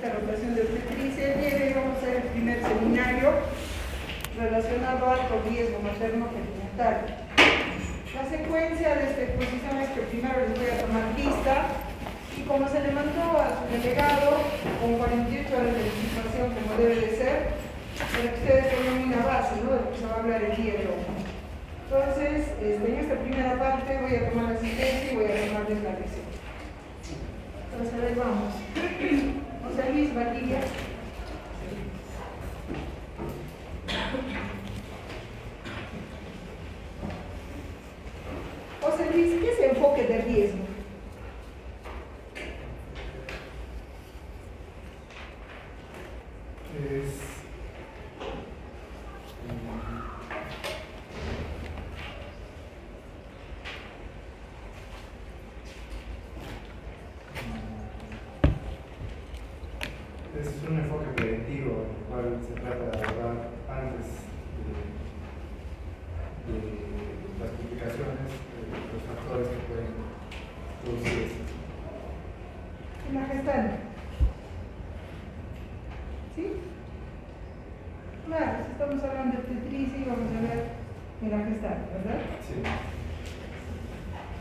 esta rotación de obstetricia. Hoy vamos a hacer el primer seminario relacionado al riesgo materno perinatal. La secuencia de esta exposición es que primero les voy a tomar lista y como se le mandó a su delegado con 48 horas de anticipación como debe de ser, para que ustedes tengan una base, ¿no?, de lo que se va a hablar el día de hoy. Entonces, en esta primera parte voy a tomar la asistencia y voy a tomarles la lección. Entonces, a ver, vamos. José Luis Valdivia. José Luis, ¿qué es enfoque de riesgo? Es un enfoque preventivo, en el cual se trata de abordar antes de las complicaciones, los factores que pueden producir esto. En la gestante. ¿Sí? Claro, si estamos hablando de obstetricia y vamos a ver en la gestante, ¿verdad? Sí.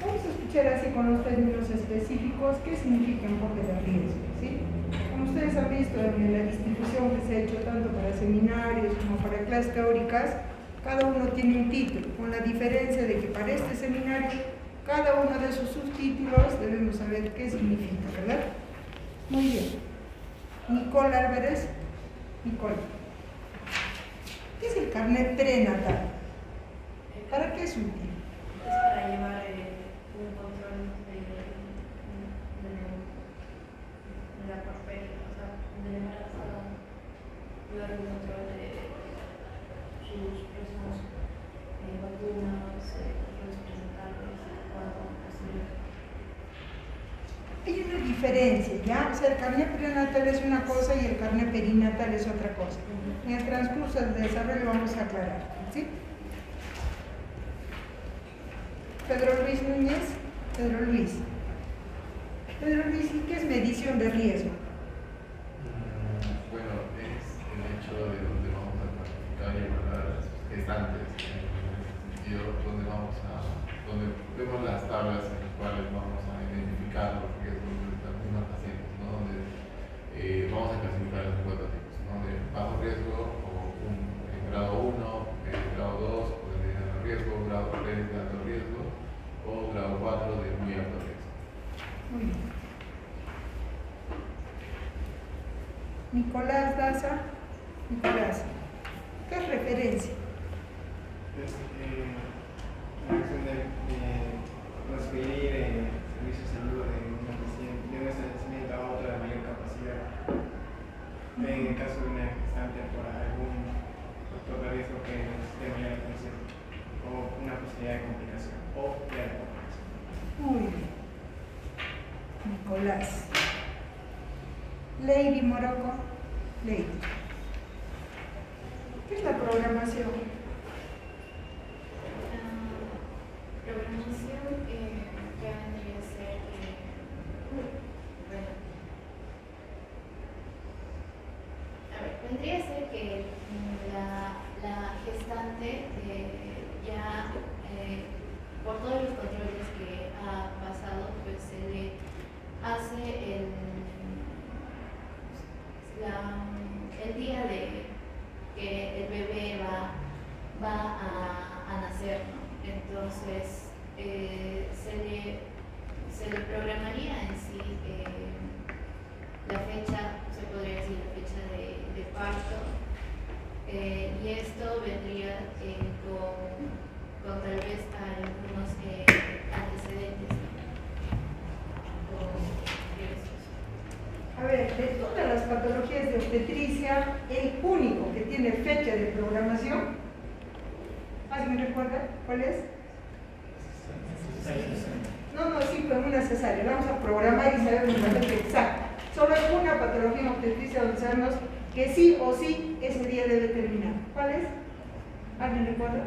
Vamos a escuchar así con los términos específicos qué significa enfoque de riesgo, ¿sí? Como ustedes han visto en la distribución que se ha hecho tanto para seminarios como para clases teóricas, cada uno tiene un título, con la diferencia de que para este seminario, cada uno de sus subtítulos debemos saber qué significa, ¿verdad? Muy bien. Nicole Álvarez. Nicole. ¿Qué es el carnet prenatal? ¿Para qué es útil? Es para llevar un control de la porferia, o sea, del embarazada, llevar un control de sus próximos vacunas, los prenatales, cuando posible. Hay una diferencia, ¿ya? O sea, el carnet prenatal es una cosa y el carnet perinatal es otra cosa. En el transcurso del desarrollo vamos a aclarar, ¿sí? Pedro Luis Núñez. Pedro Luis, ¿qué es medición de riesgo? Bueno, es el hecho de donde vamos a clasificar y evaluar a las gestantes, en ese sentido, donde vemos las tablas en las cuales vamos a identificar los riesgos de las mismas pacientes, ¿no? Donde vamos a clasificar los 4 tipos, ¿no? De bajo riesgo o grado 1, grado 2 o de mediano riesgo, grado 3 de alto riesgo o grado 4 de muy alto riesgo. Muy bien. Nicolás Daza. Nicolás, ¿qué es referencia? Es una acción de transferir servicios de salud de una paciente de un establecimiento a otro de mayor capacidad. En el caso de una gestante por algún factor de riesgo que necesite mayor atención o una posibilidad de complicación o de complicación. Muy bien. Nicolás. Lady Morocco. Lady. ¿Qué es la programación? Programación ya vendría a ser, bueno, a ver, vendría a ser que la gestante ya por todos los controles que ha pasado, pues se le hace el día de que el bebé va a nacer, ¿no? Entonces se le programaría en sí la fecha, se podría decir la fecha de parto, y esto vendría con tal vez algunos antecedentes, ¿no? O riesgos. A ver, de todas las patologías de obstetricia, el único que tiene fecha de programación, ¿alguien recuerda cuál es? No, sí, con una cesárea. Vamos a programar y saber una fecha exacta. Solo hay una patología en obstetricia donde sabemos que sí o sí ese día debe terminar. ¿Cuál es? ¿Alguien recuerda?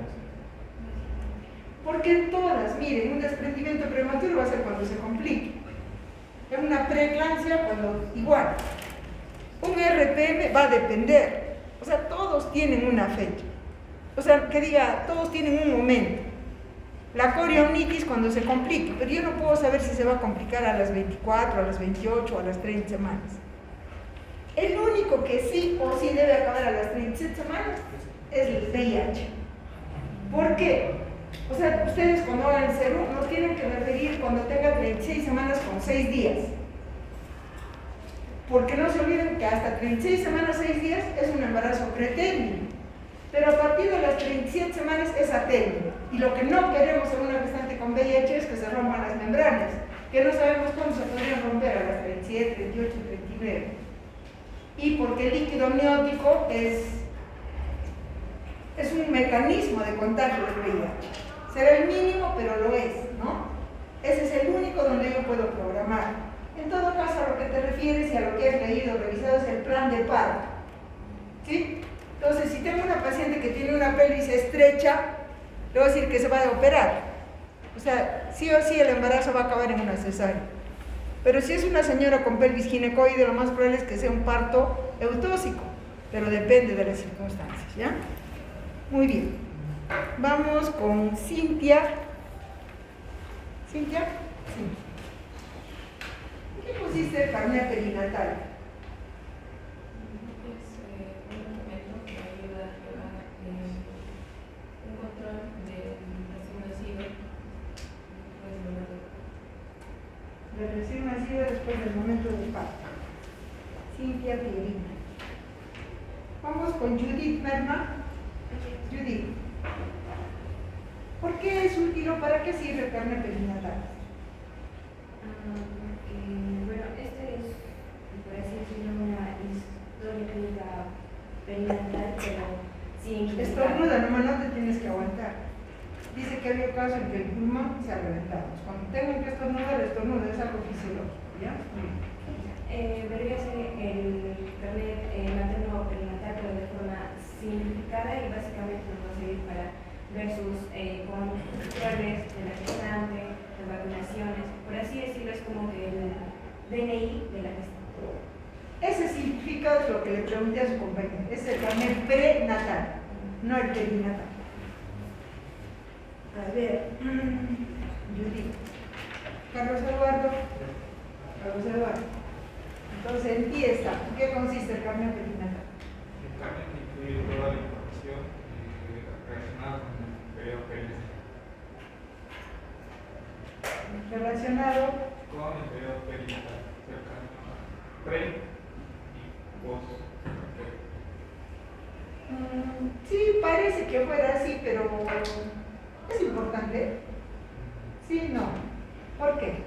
Porque todas, miren, un desprendimiento prematuro va a ser cuando se complique. Es una preeclampsia cuando igual. BM va a depender. O sea, todos tienen una fecha. O sea, que diga, todos tienen un momento. La corionitis cuando se complique, pero yo no puedo saber si se va a complicar a las 24, a las 28, a las 30 semanas. El único que sí o sí debe acabar a las 37 semanas es el VIH. ¿Por qué? O sea, ustedes cuando hagan el serum no tienen que referir cuando tenga 36 semanas con 6 días. Porque no se olviden que hasta 36 semanas, 6 días es un embarazo pretérmino. Pero a partir de las 37 semanas es atérmino. Y lo que no queremos en una gestante con VIH es que se rompan las membranas, que no sabemos cuándo se podrían romper, a las 37, 38, 39. Y porque el líquido amniótico es un mecanismo de contagio del VIH. Será el mínimo, pero lo es, ¿no? Ese es el único donde yo puedo programar. En todo caso, a lo que te refieres y a lo que has leído, revisado, es el plan de parto. ¿Sí? Entonces, si tengo una paciente que tiene una pelvis estrecha, le voy a decir que se va a operar. O sea, sí o sí el embarazo va a acabar en una cesárea. Pero si es una señora con pelvis ginecoide, lo más probable es que sea un parto eutóxico, pero depende de las circunstancias, ¿ya? Muy bien. Vamos con Cintia. ¿Cintia? Sí. ¿Qué pusiste el carnet perinatal? Un documento que ayuda a llevar un control del recién nacido después del momento. Del recién nacido después del momento del parto. Cintia Pierina. Vamos con Judith Merma. Judith. ¿Por qué es útil o para qué sirve el carnet perinatal? Bueno, este es, por así decirlo, una historia clínica perinatal, pero sin implicar. Estornuda, nomás no te tienes que aguantar. Dice que había casos en que el pulmón se ha reventado. Cuando tengan que estornudar, estornuda, es algo fisiológico, ¿ya? Vendría a ser el carnet materno perinatal, pero de forma simplificada, y básicamente nos va a servir para ver sus controles de la gestante, las vacunaciones, por así decirlo, es como que el DNI de la gestante. Ese simplificado es lo que le pregunté a su compañera. Es el carnet prenatal, no el perinatal. A ver, Judith. Carlos Eduardo. Carlos Eduardo. Entonces, en ti está. ¿En qué consiste el carnet perinatal? El carnet incluye toda la información relacionada con el periodo perinatal. Relacionado Con el periodo perinatal, cercano a pre y post. Sí, parece que fuera así, pero ¿es importante? Sí, no. ¿Por qué?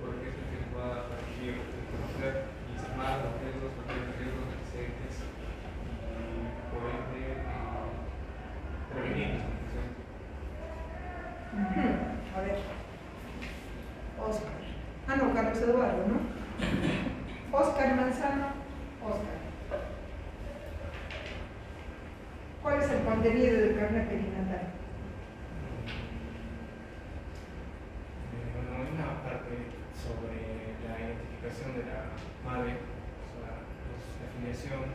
Porque es el que nos va a permitir conocer y estimar los riesgos, antecedentes y por ende prevenir las infecciones. A ver. Oscar. Ah, no, Carlos Eduardo, ¿no? Oscar Manzano. Oscar. ¿Cuál es el contenido del carnet perinatal? Bueno, hay una parte sobre la identificación de la madre, o sea, la afiliación,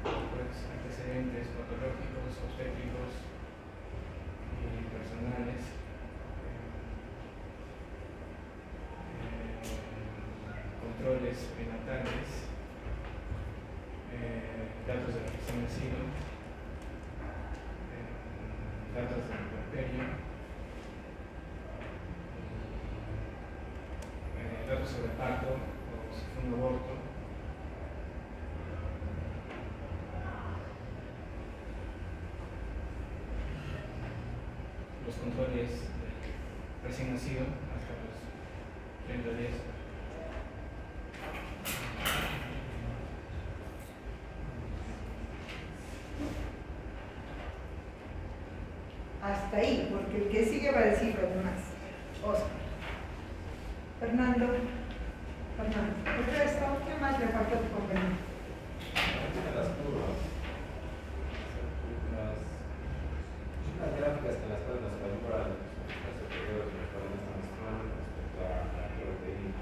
pues, antecedentes patológicos, obstétricos y personales, controles prenatales, datos del recién nacido, datos del puerperio, datos sobre parto o si fue un aborto, los controles del recién nacido hasta los 30 días. Hasta ahí, porque el que sigue va a decir lo demás. Oscar. Fernando. El resto, ¿qué más le faltó a tu compañero? Las curvas, las gráficas que las cuales nos calculan los periodos en los cuales estamos tomando respecto a la proteína.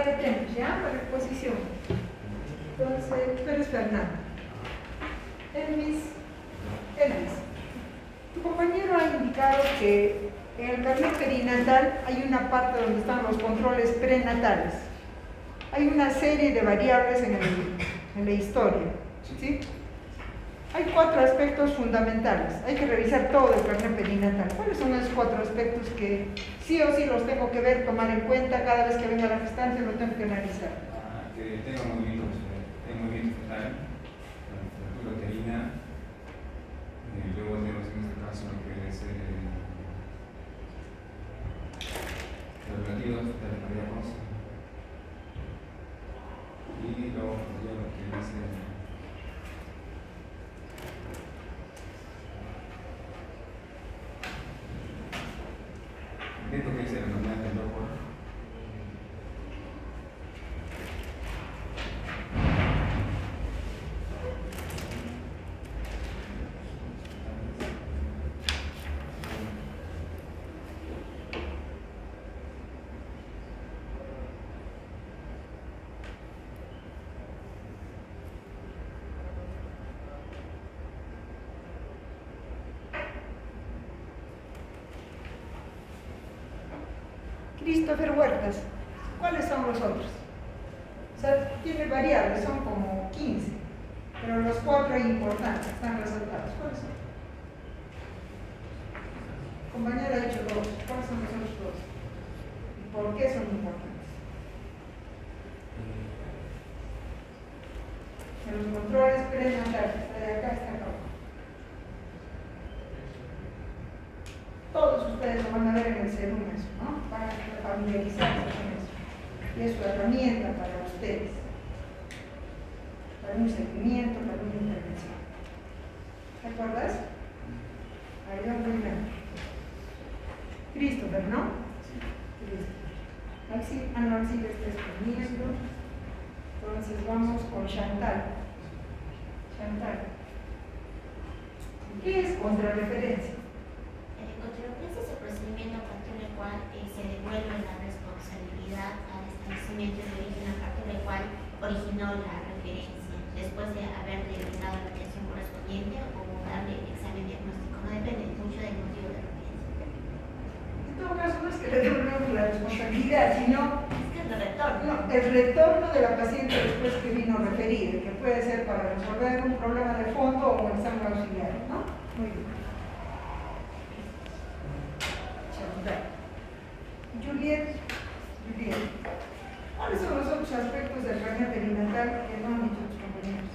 estar atentos, ¿ya? Para la exposición. Entonces, tú eres Fernando. Elvis, tu compañero ha indicado que en el carnet perinatal hay una parte donde están los controles prenatales. Hay una serie de variables en la historia, ¿sí? Hay 4 aspectos fundamentales. Hay que revisar todo el carnet perinatal. ¿Cuáles son esos 4 aspectos que sí o sí los tengo que ver, tomar en cuenta cada vez que venga la gestante, lo tengo que analizar? Que tenga movimientos fetales, la temperatura uterina, luego tenemos en este caso lo que es los latidos fetales cardíacos, y luego ya lo que es dentro que dice la enfermedad del loco. Christopher Huertas, ¿cuáles son los otros? O sea, tiene variables, son como 15, pero los 4 importantes están resaltados. ¿Cuáles son? Compañera ha dicho 2, ¿cuáles son los otros 2? ¿Y por qué son importantes? En los controles prenatales, de acá hasta acá. Todos ustedes lo van a ver en el CERUM eso, ¿no? Para familiarizarse con eso. Y es su herramienta para ustedes. Para un seguimiento, para una intervención. ¿Te acuerdas? Ahí va primero. Christopher, ¿no? Christopher. Alcide está escondiendo. Entonces vamos con Chantal. Chantal. ¿Qué es contrarreferencia? Contrarreferencia es el procedimiento a partir del cual se devuelve la responsabilidad al establecimiento de origen a partir del cual originó la referencia, después de haber determinado la atención correspondiente o darle el examen diagnóstico. No depende mucho del motivo de referencia. En todo caso no es que le devolvemos la responsabilidad, sino Es que es el retorno. no, el retorno de la paciente después que vino referida, que puede ser para resolver un problema de fondo o un examen auxiliar, ¿no? Muy bien. Juliet, ¿cuáles son los otros aspectos del carnet perinatal que no han dicho tus compañeros?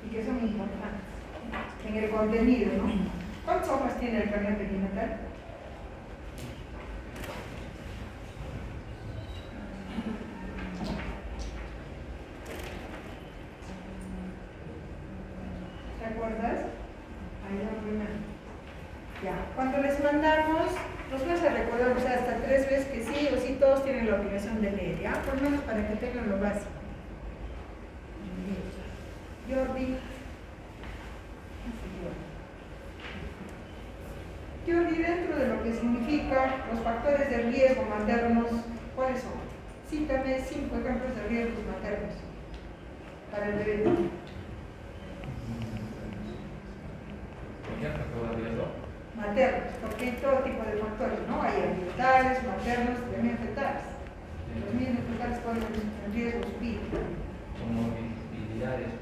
Y que son importantes en el contenido, ¿no? ¿Cuántas hojas tiene el carnet perinatal? ¿Te acuerdas? Ahí lo primero. Ya, cuando les mandamos, nos vas a recordar, o sea, hasta 3 veces que sí o sí todos tienen la obligación de leer, ¿ya? Por lo menos para que tengan lo básico. Jordi. Jordi, dentro de lo que significa los factores de riesgo maternos, ¿cuáles son? Cítame 5 ejemplos de riesgos maternos para el bebé. ¿Por qué factor de riesgo? Maternos, porque hay todo tipo de factores, ¿no? Hay ambientales, maternos y también fetales. Los mismos fetales pueden en riesgo subir. Comorbilidades,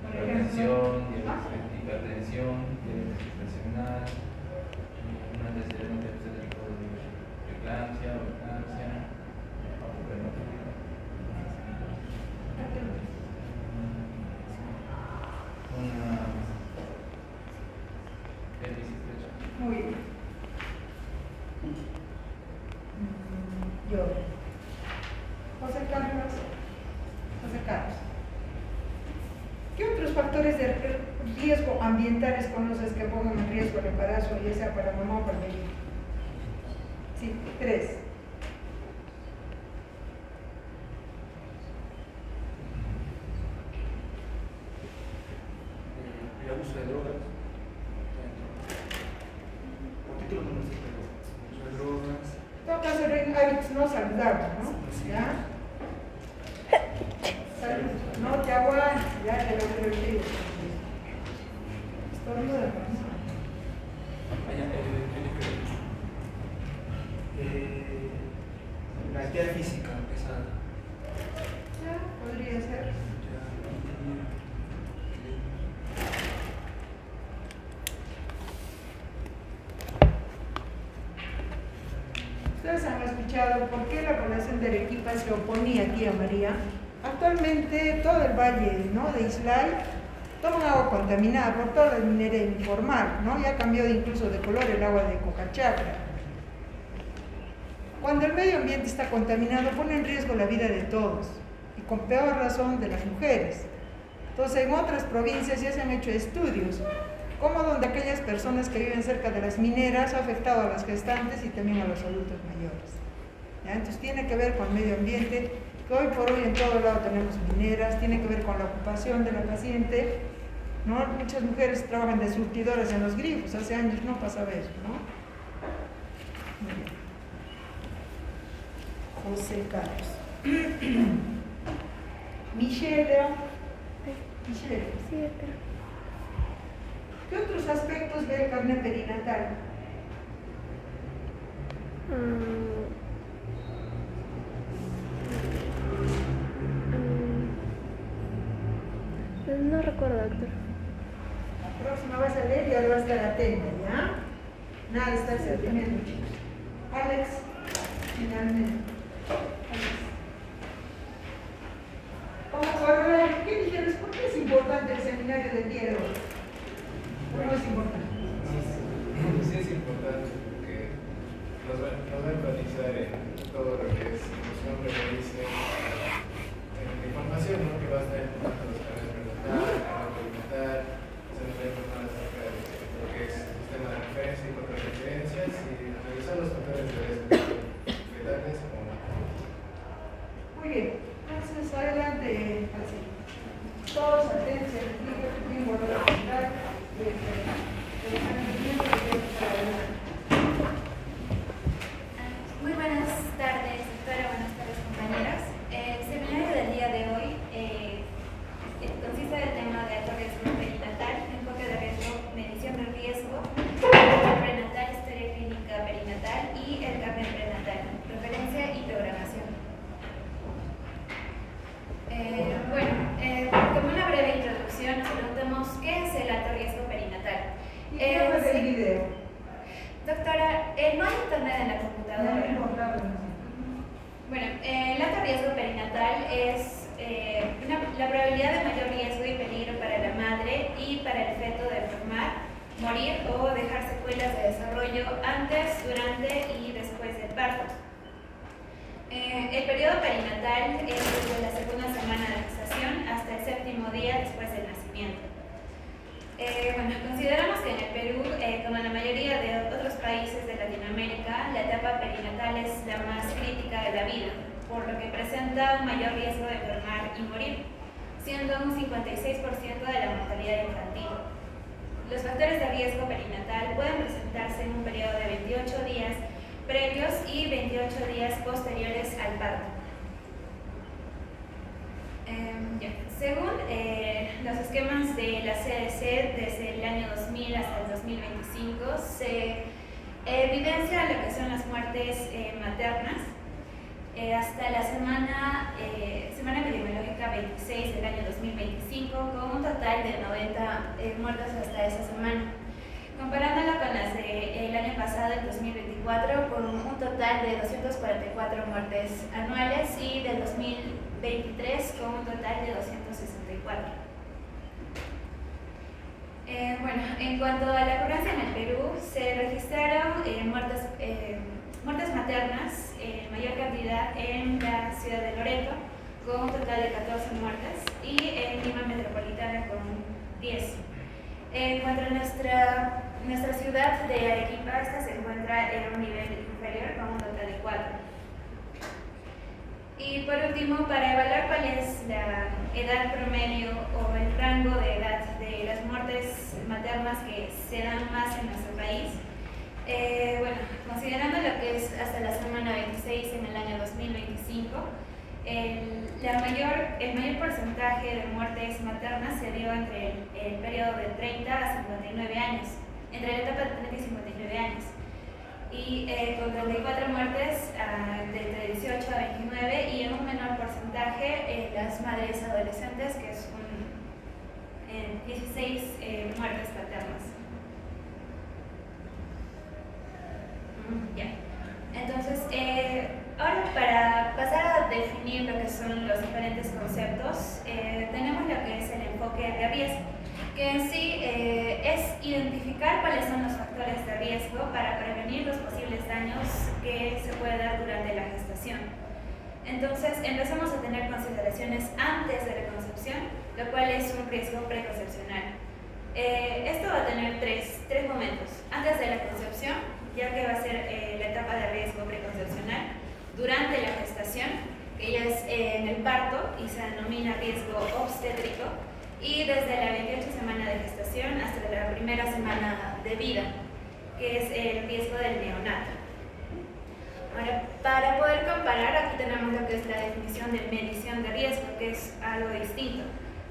Por ejemplo, hipertensión, diabetes gestacional, un antecedente obstétrico de preeclampsia o eclampsia, una muy bien. Yo. José Carlos. ¿Qué otros factores de riesgo ambientales conoces que pongan en riesgo el embarazo, ya sea para mamá o para el bebé? Sí, 3. El abuso de drogas. ¿Por qué lo conoces? El abuso de drogas. En todo caso, hábitos no saludables, ¿no? ¿Ya? Salud. No te aguantes, ya te lo creo. Estornuda, ¿no? La actividad física pesada. Ya, podría ser. Ustedes han escuchado por qué la población de Arequipa se oponía aquí a María. Actualmente todo el valle, ¿no?, de Islay toman agua contaminada por toda la minería informal, ¿no? Ya ha cambiado incluso de color el agua de Cocachacra. Cuando el medio ambiente está contaminado pone en riesgo la vida de todos y con peor razón de las mujeres. Entonces en otras provincias ya se han hecho estudios como donde aquellas personas que viven cerca de las mineras ha afectado a las gestantes y también a los adultos mayores. ¿Ya? Entonces tiene que ver con el medio ambiente, que hoy por hoy en todo lado tenemos mineras, tiene que ver con la ocupación de la paciente, ¿no? Muchas mujeres trabajan de surtidoras en los grifos, hace años no pasaba eso, ¿no? Muy bien. José Carlos. Michelle. Sí, acá. ¿Qué otros aspectos ve el carnet perinatal? No recuerdo, doctor. La próxima vas a leer y ahora vas a estar atenta, ¿ya? Nada de estarse deteniendo, chicos. Alex, finalmente. Vamos a ver, ¿qué dijeron? ¿Por qué es importante el seminario del día de hoy? ¿O no es importante? Sí es importante porque nos va a enfatizar en todo lo que es inclusión, referencia, información, ¿no?, que va a estar en cuanto a los canales preguntar, se nos va a informar acerca de lo que es el sistema de referencia y contrarreferencias y revisar los factores de riesgo fetales o no. Muy bien, entonces adelante, así. Todos atentos, bien guardado la ciudad. Muy buenas tardes, doctora, buenas tardes, compañeras. El seminario del día de hoy consiste del tema de alto riesgo perinatal, enfoque de riesgo, medición del riesgo, prenatal, historia clínica perinatal y el carnet prenatal, referencia y programación. Como una breve introducción, nos preguntamos qué es el alto riesgo perinatal. ¿Y qué es el video? Doctora, no hay internet en la computadora. Bueno, el alto riesgo perinatal es la probabilidad de mayor riesgo y peligro para la madre y para el feto de enfermar, morir o dejar secuelas de desarrollo antes, durante y después del parto. El periodo perinatal es desde la segunda semana de gestación hasta el séptimo día después del nacimiento. Consideramos que en el Perú, como en la mayoría de otros países de Latinoamérica, la etapa perinatal es la más crítica de la vida, por lo que presenta un mayor riesgo de enfermar y morir, siendo un 56% de la mortalidad infantil. Los factores de riesgo perinatal pueden presentarse en un periodo de 28 días previos y 28 días posteriores al parto. Según los esquemas de la CDC, desde el año 2000 hasta el 2025, se evidencia lo que son las muertes maternas hasta la semana epidemiológica 26 del año 2025, con un total de 90 muertes hasta esa semana. Comparándola con las del año pasado, el 2024, con un total de 244 muertes anuales y del 2023 con un total de 264. En cuanto a la ocurrencia en el Perú, se registraron muertes maternas en mayor cantidad en la ciudad de Loreto, con un total de 14 muertes, y en Lima Metropolitana con 10. En cuanto a nuestra ciudad de Arequipa, esta se encuentra en un nivel inferior con un total de 4. Y por último, para evaluar cuál es la edad promedio o el rango de edad de las muertes maternas que se dan más en nuestro país, Bueno, considerando lo que es hasta la semana 26 en el año 2025, el mayor porcentaje de muertes maternas se dio entre el periodo de 30 a 59 años, entre la etapa de 30 y 59 años, y con 34 muertes de entre 18 a 29 y en un menor porcentaje las madres adolescentes, que es 16 muertes paternas. Ya. Entonces, ahora para pasar a definir lo que son los diferentes conceptos, tenemos lo que es el enfoque de riesgo, que en sí es identificar cuáles son los factores de riesgo para prevenir los posibles daños que se pueden dar durante la gestación. Entonces, empezamos a tener consideraciones antes de la concepción, lo cual es un riesgo preconcepcional. Esto va a tener tres momentos. Antes de la concepción, ya que va a ser la etapa de riesgo preconcepcional, durante la gestación, que ya es en el parto y se denomina riesgo obstétrico, y desde la 28 semana de gestación hasta la primera semana de vida, que es el riesgo del neonato. Ahora, para poder comparar, aquí tenemos lo que es la definición de medición de riesgo, que es algo distinto.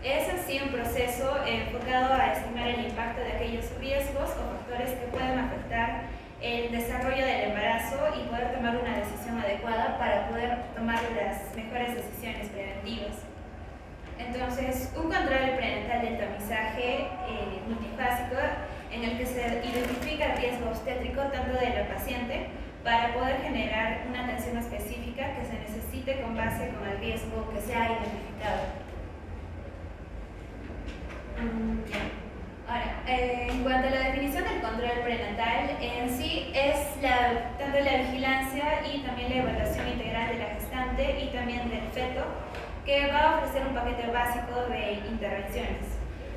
Es así un proceso enfocado a estimar el impacto de aquellos riesgos o factores que pueden afectar el desarrollo del embarazo y poder tomar una decisión adecuada para poder tomar las mejores decisiones preventivas. Entonces, un control prenatal del tamizaje multifásico en el que se identifica el riesgo obstétrico tanto de la paciente para poder generar una atención específica que se necesite con base con el riesgo que se ha identificado. Ahora, en cuanto a la definición del control prenatal, en sí es tanto la vigilancia y también la evaluación integral de la gestante y también del feto, que va a ofrecer un paquete básico de intervenciones.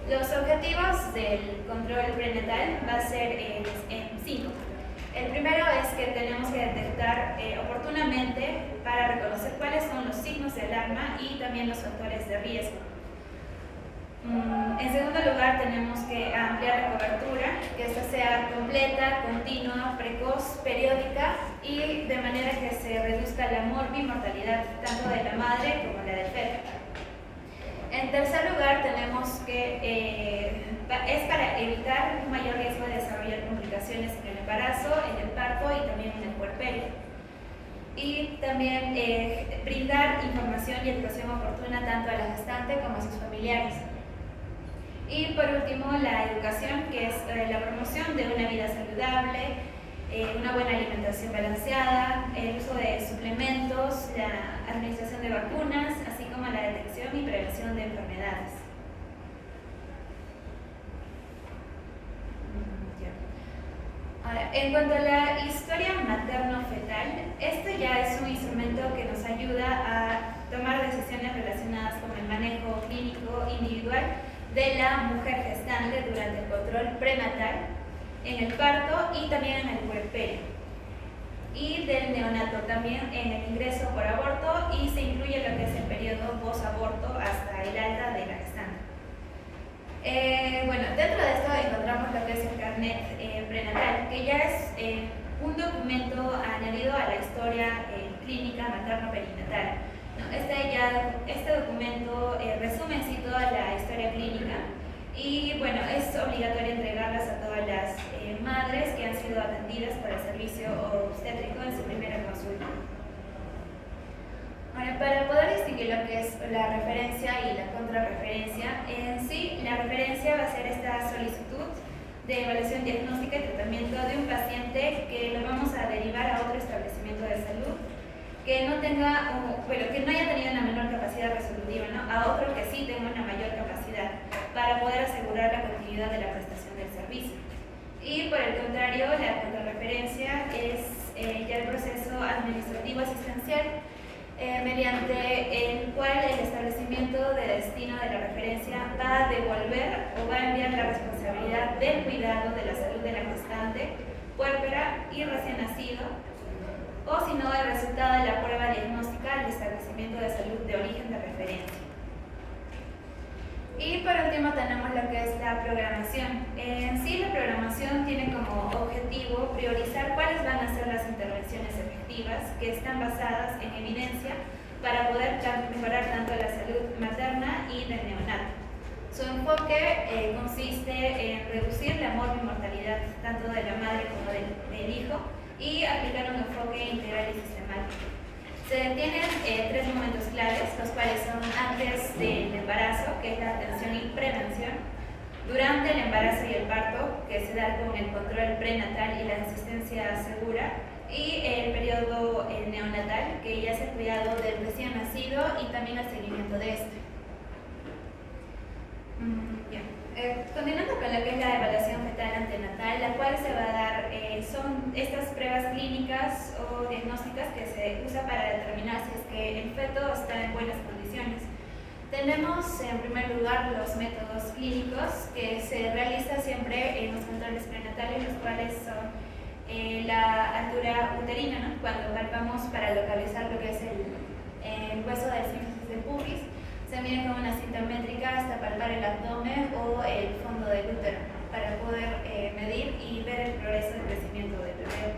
Los objetivos del control prenatal va a ser en 5. El primero es que tenemos que detectar oportunamente para reconocer cuáles son los signos de alarma y también los factores de riesgo. En segundo lugar, tenemos que ampliar la cobertura, que esta sea completa, continua, precoz, periódica y de manera que se reduzca la morbimortalidad tanto de la madre como la del feto. En tercer lugar, tenemos que es para evitar un mayor riesgo de desarrollar complicaciones en el embarazo, en el parto y también en el puerperio. Y también brindar información y educación oportuna tanto a la gestante como a sus familiares. Y por último, la educación, que es la promoción de una vida saludable, una buena alimentación balanceada, el uso de suplementos, la administración de vacunas, así como la detección y prevención de enfermedades. Ahora, en cuanto a la historia materno-fetal, este ya es un instrumento que nos ayuda a tomar decisiones relacionadas con el manejo clínico individual de la mujer gestante durante el control prenatal, en el parto y también en el puerperio, y del neonato también en el ingreso por aborto, y se incluye lo que es el periodo post-aborto hasta el alta de la gestante. Bueno, dentro de esto encontramos lo que es el carnet prenatal, que ya es un documento añadido a la historia clínica materno-perinatal. Este documento resume en sí toda la historia clínica y bueno, es obligatorio entregarlas a todas las madres que han sido atendidas por el servicio obstétrico en su primera consulta. Ahora, para poder distinguir lo que es la referencia y la contrarreferencia, en sí la referencia va a ser esta solicitud de evaluación diagnóstica y tratamiento de un paciente que lo vamos a derivar a otro establecimiento de salud que no tenga, que no haya tenido una menor capacidad resolutiva, ¿no? A otro que sí tenga una mayor capacidad para poder asegurar la continuidad de la prestación del servicio. Y por el contrario, la contrarreferencia es ya el proceso administrativo asistencial mediante el cual el establecimiento de destino de la referencia va a devolver o va a enviar la responsabilidad del cuidado de la salud de la gestante, puérpera y recién nacido, o si no, el resultado de la prueba diagnóstica al establecimiento de salud de origen de referencia. Y por último tenemos lo que es la programación. En sí, la programación tiene como objetivo luego priorizar cuáles van a ser las intervenciones efectivas que están basadas en evidencia para poder mejorar tanto la salud materna y del neonato. Su enfoque consiste en reducir la morbimortalidad tanto de la madre como del hijo y aplicar un enfoque integral y sistemático. Se detienen 3 momentos claves, los cuales son antes del embarazo, que es la atención y prevención, durante el embarazo y el parto, que se da con el control prenatal y la asistencia segura, y el periodo neonatal, que ya es el cuidado del recién nacido y también el seguimiento de este. Continuando con lo que es la evaluación fetal antenatal, la cual se va a dar, son estas pruebas clínicas o diagnósticas que se usa para determinar si es que el feto está en buenas condiciones. Tenemos en primer lugar los métodos clínicos que se realizan siempre en los controles prenatales, los cuales son la altura uterina, ¿no? Cuando palpamos para localizar lo que es el hueso del sínfisis del pubis, se mide con una cinta métrica hasta palpar el abdomen o el fondo del útero para poder medir y ver el progreso de crecimiento del bebé.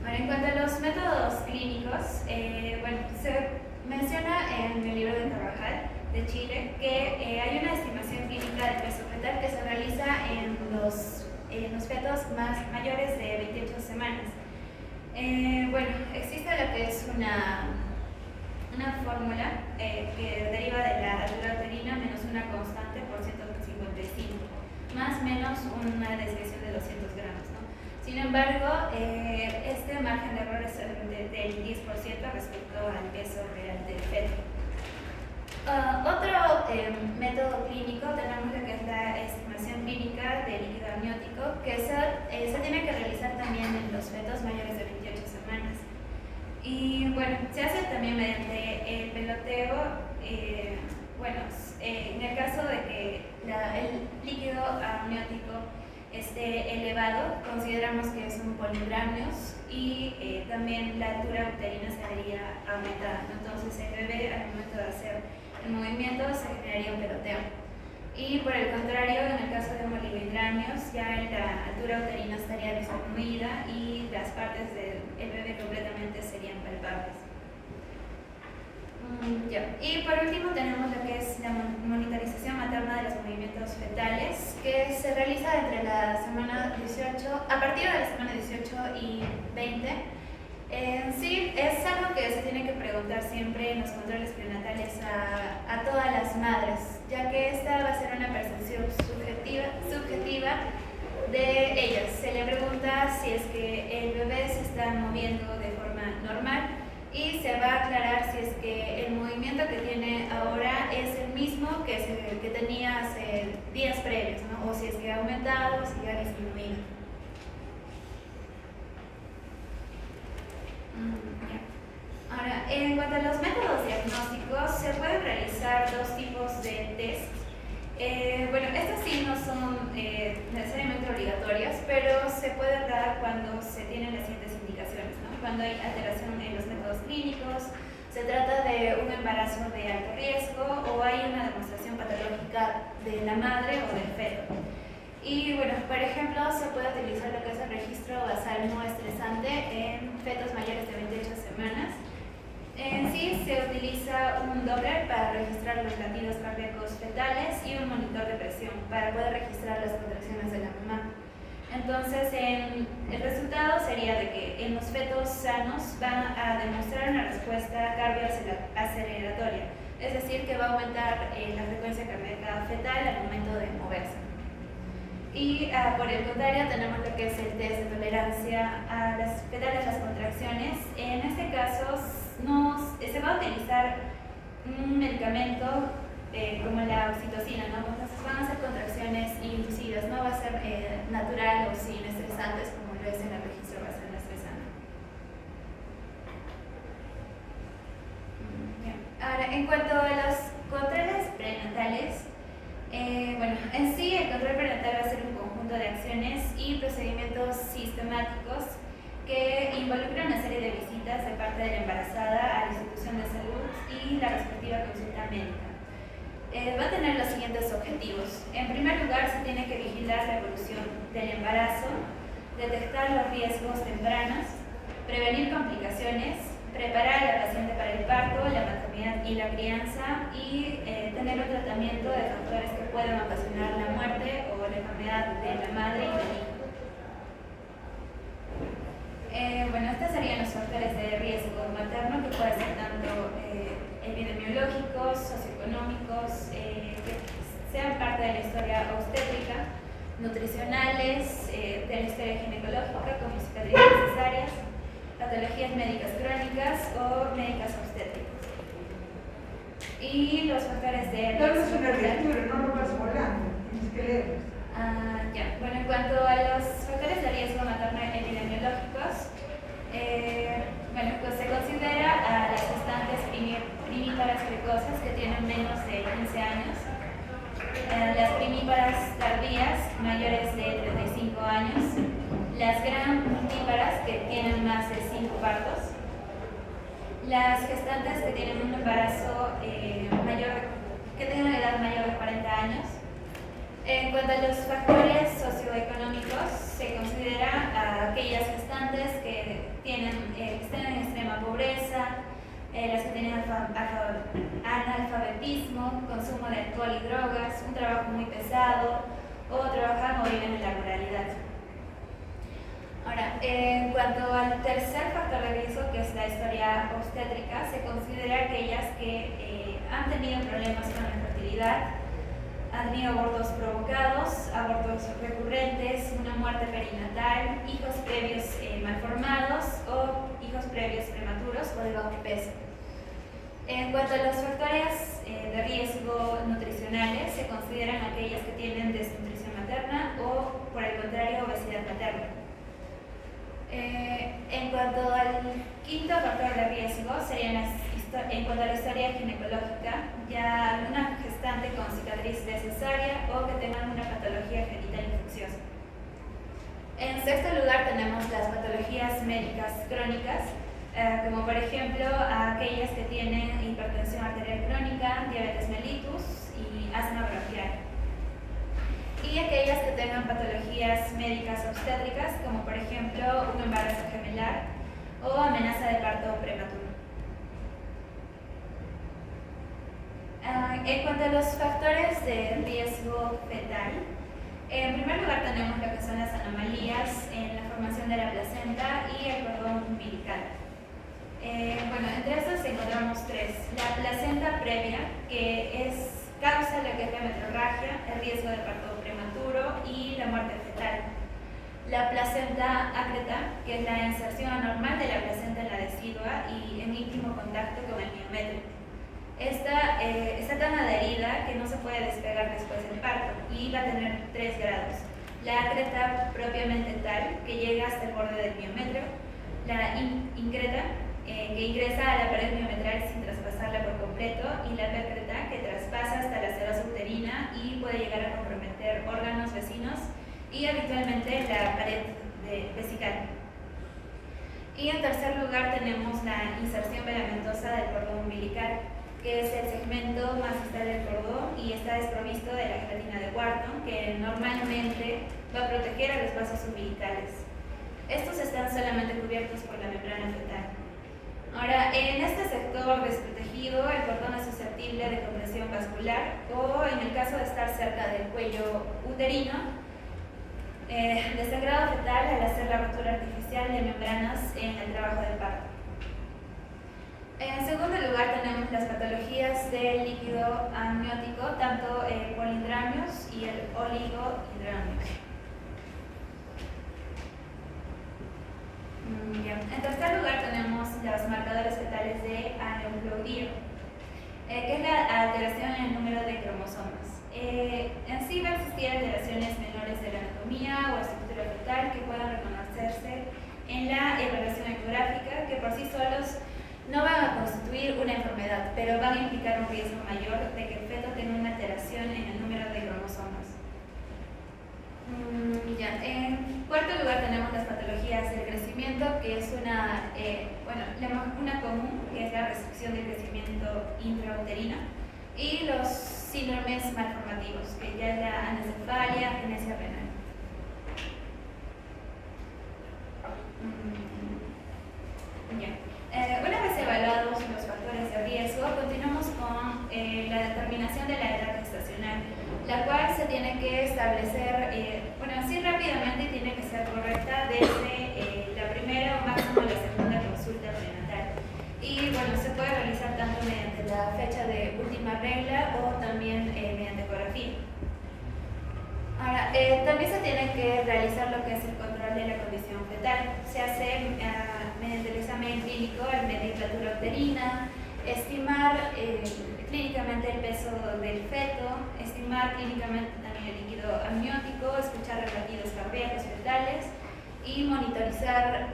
Ahora, en cuanto a los métodos clínicos, se menciona en el libro de Carvajal de Chile que hay una estimación clínica del peso fetal que se realiza en los fetos mayores de 28 semanas. Existe lo que es una fórmula que deriva de la altura uterina menos una constante por 155, más menos una desviación de 200 gramos, ¿no? Sin embargo, este margen de error es del 10% respecto al peso real del feto. Otro método clínico tenemos lo que es la estimación clínica del líquido amniótico, que se tiene que realizar también en los fetos mayores de 28 semanas. Y se hace también mediante el peloteo. En el caso de que el líquido amniótico esté elevado, consideramos que es un poligramios y también la altura uterina se vería aumentada. Entonces el bebé al momento de hacer el movimiento se generaría un peloteo. Y por el contrario, en el caso de oligohidramios, ya la altura uterina estaría disminuida y las partes del bebé completamente serían palpables. Y por último tenemos lo que es la monitorización materna de los movimientos fetales, que se realiza entre la semana 18, a partir de la semana 18 y 20. Sí, es algo que se tiene que preguntar siempre en los controles prenatales a todas las madres, ya que esta va a ser una percepción subjetiva de ellas. Se le pregunta si es que el bebé se está moviendo de forma normal y se va a aclarar si es que el movimiento que tiene ahora es el mismo que tenía hace días previos, ¿no? O si es que ha aumentado o si ha disminuido. Ahora, en cuanto a los métodos diagnósticos, se pueden realizar 2 tipos de test. Estos sí no son necesariamente obligatorios, pero se pueden dar cuando se tienen las siguientes indicaciones, ¿no? Cuando hay alteración en los métodos clínicos, se trata de un embarazo de alto riesgo o hay una demostración patológica de la madre o del feto. Y por ejemplo, se puede utilizar lo que es el registro basal no estresante en fetos mayores de 28 semanas. En sí se utiliza un Doppler para registrar los latidos cardíacos fetales y un monitor de presión para poder registrar las contracciones de la mamá. Entonces, el resultado sería de que en los fetos sanos van a demostrar una respuesta cardioaceleratoria, es decir, que va a aumentar la frecuencia cardíaca fetal al momento de moverse. Y por el contrario tenemos lo que es el test de tolerancia a las fetales, las contracciones. En este caso se va a utilizar un medicamento como la oxitocina, ¿no? Entonces van a ser contracciones inducidas, no va a ser natural o sin estresantes como lo es en el registro basal no estresante. Ahora, en cuanto a los controles prenatales, en sí el control prenatal va a ser un conjunto de acciones y procedimientos sistemáticos que involucran una serie de visitas de parte de la embarazada a la institución de salud y la respectiva consulta médica. va a tener los siguientes objetivos. En primer lugar, se tiene que vigilar la evolución del embarazo, detectar los riesgos tempranos, prevenir complicaciones, preparar a la paciente para el parto, la maternidad y la crianza y tener un tratamiento de factores que puedan ocasionar la muerte o la enfermedad de la madre y del hijo. Bueno, estos serían los factores de riesgo materno que pueden ser tanto epidemiológicos, socioeconómicos, que sean parte de la historia obstétrica, nutricionales, de la historia ginecológica como cicatrices necesarias, patologías médicas crónicas o médicas obstétricas. Y los factores de riesgo. No es una lectura, no lo vas volando, tienes que leerlos. Bueno, en cuanto a los factores de riesgo materno epidemiológicos, bueno, pues se considera a las gestantes primíparas precoces que tienen menos de 15 años, las primíparas tardías mayores de 35 años, las gran primíparas que tienen más de 5 partos, las gestantes que tienen un embarazo que tengan una edad mayor de 40 años. En cuanto a los factores socioeconómicos, se considera a aquellas gestantes que estén en extrema pobreza, las que tienen analfabetismo, consumo de alcohol y drogas, un trabajo muy pesado o trabajan o viven en la ruralidad. Ahora, en cuanto al tercer factor de riesgo, que es la historia obstétrica, se considera aquellas que han tenido problemas con la fertilidad, han tenido abortos provocados, abortos recurrentes, una muerte perinatal, hijos previos malformados o hijos previos prematuros o de bajo peso. En cuanto a los factores de riesgo nutricionales, se consideran aquellas que tienen desnutrición materna o, por el contrario, obesidad materna. En cuanto al quinto factor de riesgo, serían en cuanto a la historia ginecológica, ya una gestante con cicatriz de cesárea o que tengan una patología genital infecciosa. En sexto lugar tenemos las patologías médicas crónicas, como por ejemplo aquellas que tienen hipertensión arterial crónica, diabetes mellitus y asma bronquial. Y aquellas que tengan patologías médicas obstétricas, como por ejemplo un embarazo gemelar o amenaza de parto prematuro. En cuanto a los factores de riesgo fetal, en primer lugar tenemos lo que son las anomalías en la formación de la placenta y el cordón umbilical. Bueno, entre estos encontramos tres. La placenta previa, que causa lo que es la metrorragia, el riesgo de parto prematuro y la muerte fetal. La placenta ácreta, que es la inserción anormal de la placenta en la decidua y en íntimo contacto con el miometrio. Esta está tan adherida que no se puede despegar después del parto y va a tener 3 grados. La ácreta propiamente tal, que llega hasta el borde del miometrio. La increta, que ingresa a la pared miometral sin traspasarla por completo. Y la percreta, que traspasa hasta la serosa uterina y puede llegar a comprometer órganos vecinos y habitualmente la pared vesical. Y en tercer lugar tenemos la inserción velamentosa del cordón umbilical, que es el segmento más distal del cordón y está desprovisto de la gelatina de Wharton, que normalmente va a proteger a los vasos umbilicales. Estos están solamente cubiertos por la membrana fetal. Ahora, en este sector desprotegido, el cordón es susceptible de compresión vascular o, en el caso de estar cerca del cuello uterino, de sangrado fetal al hacer la rotura artificial de membranas en el trabajo del parto. En segundo lugar tenemos las patologías del líquido amniótico, tanto el polindramios y el oligohidramios. En tercer lugar tenemos los marcadores fetales de aneuploidía, que es la alteración en el número de cromosomas. En sí va a existir alteraciones menores de la anatomía o estructura fetal que puedan reconocerse en la evaluación ecográfica, que por sí solos no van a constituir una enfermedad, pero van a implicar un riesgo mayor de que el feto tenga una alteración en el número de cromosomas. En cuarto lugar tenemos las patologías del crecimiento, que es una común, que es la restricción del crecimiento intrauterino, y los síndromes malformativos, que ya es la anencefalia, agenesia renal. Una vez evaluados los factores de riesgo, continuamos con la determinación de la edad gestacional, la cual se tiene que establecer, así rápidamente, tiene que ser correcta desde la primera o máximo la segunda consulta prenatal. Y se puede realizar tanto mediante la fecha de última regla o también mediante ecografía. Ahora, también se tiene que realizar lo que es el control de la condición fetal. Se hace mediante el examen clínico, el medir la altura uterina, estimar clínicamente el peso del feto, estimar clínicamente también el líquido amniótico, escuchar los latidos cardíacos fetales y monitorizar,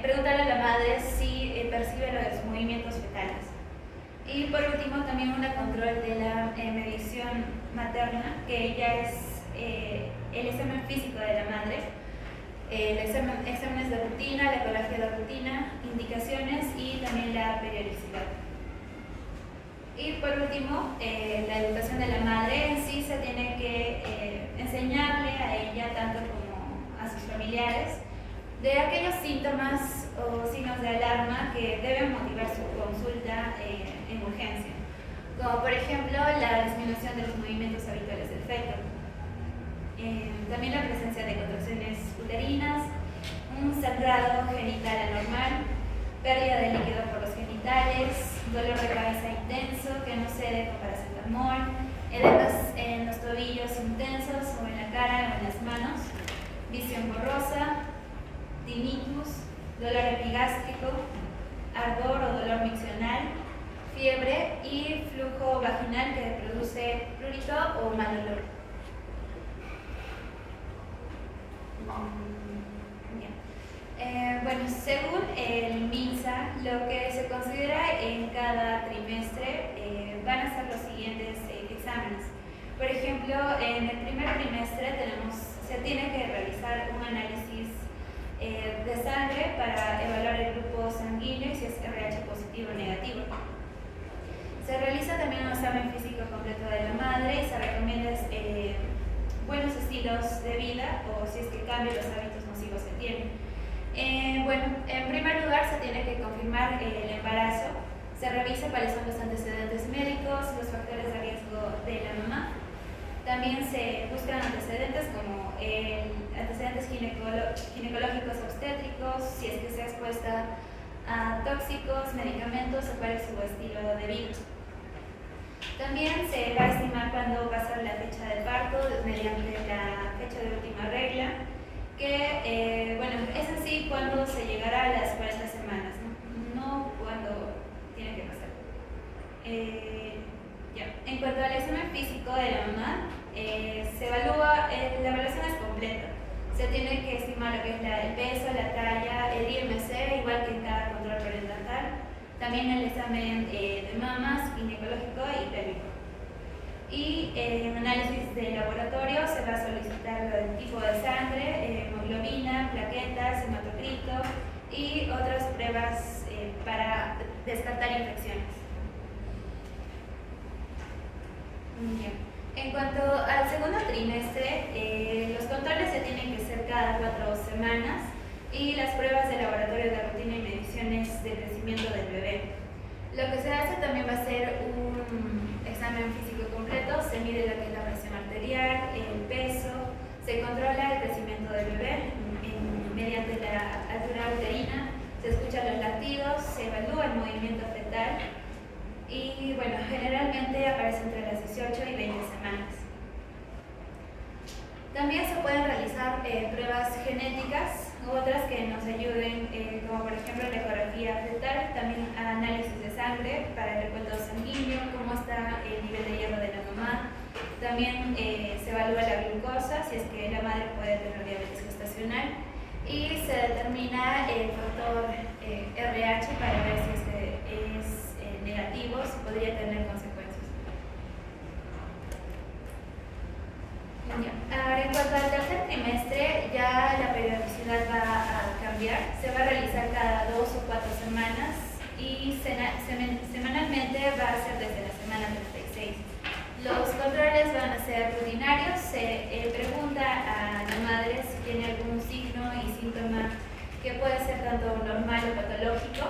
preguntarle a la madre si percibe los movimientos fetales. Y por último, también un control de la medición materna, que ya es el examen físico de la madre, exámenes de rutina, la ecografía de rutina, indicaciones y también la periodicidad. Y por último, la educación de la madre en sí se tiene que enseñarle a ella, tanto como a sus familiares, de aquellos síntomas o signos de alarma que deben motivar su consulta en urgencia, como por ejemplo la disminución de los movimientos habituales del feto, también la presencia de contracciones uterinas, un sangrado genital anormal, pérdida de líquido por los genitales, dolor de cabeza intenso que no cede con paracetamol, edemas en los tobillos intensos o en la cara o en las manos, visión borrosa, tinnitus, dolor epigástrico, ardor o dolor miccional, fiebre y flujo vaginal que produce prurito o mal olor. Según el MINSA, lo que se considera en cada trimestre van a ser los siguientes exámenes. Por ejemplo, en el primer trimestre se tiene que realizar un análisis de sangre para evaluar el grupo sanguíneo y si es RH positivo o negativo. Se realiza también un examen físico completo de la madre y se recomienda buenos estilos de vida o si es que cambian los hábitos nocivos que tiene. En primer lugar se tiene que confirmar el embarazo, se revisa cuáles son los antecedentes médicos, los factores de riesgo de la mamá. También se buscan antecedentes como antecedentes ginecológicos obstétricos, si es que se ha expuesta a tóxicos, medicamentos o cuál es su estilo de vida. También se va a estimar cuándo va a ser la fecha del parto mediante la fecha de última regla, que es así cuando se llegará a las 40 semanas, no cuando tiene que pasar. En cuanto al examen físico de la mamá, se evalúa, la evaluación es completa. Se tiene que estimar lo que es el peso, la talla, el IMC, igual que en cada control perinatal. También el examen de mamas, ginecológico y pélvico. Y en análisis de laboratorio se va a solicitar el tipo de sangre, hemoglobina, plaquetas, hematocrito y otras pruebas para descartar infecciones. Bien. En cuanto al segundo trimestre, los controles se tienen que hacer cada 4 semanas y las pruebas de laboratorio de rutina y mediciones de crecimiento del bebé. Lo que se hace también va a ser un examen físico completo, se mide lo que es la presión arterial, el peso, se controla el crecimiento del bebé mediante la altura uterina, se escuchan los latidos, se evalúa el movimiento fetal y generalmente aparece entre las 18 y 20 semanas. También se pueden realizar pruebas genéticas, otras que nos ayuden, como por ejemplo la ecografía fetal, también análisis de sangre para el recuento sanguíneo, cómo está el nivel de hierro de la mamá. También se evalúa la glucosa, si es que la madre puede tener diabetes gestacional, y se determina el factor RH para ver si es negativo, si podría tener consecuencias. Ahora, en cuanto al tercer trimestre, ya la periodicidad va a cambiar. Se va a realizar cada 2 o 4 semanas y semanalmente va a ser desde la semana 36. 2016. Los controles van a ser rutinarios. Se pregunta a la madre si tiene algún signo y síntoma que puede ser tanto normal o patológico.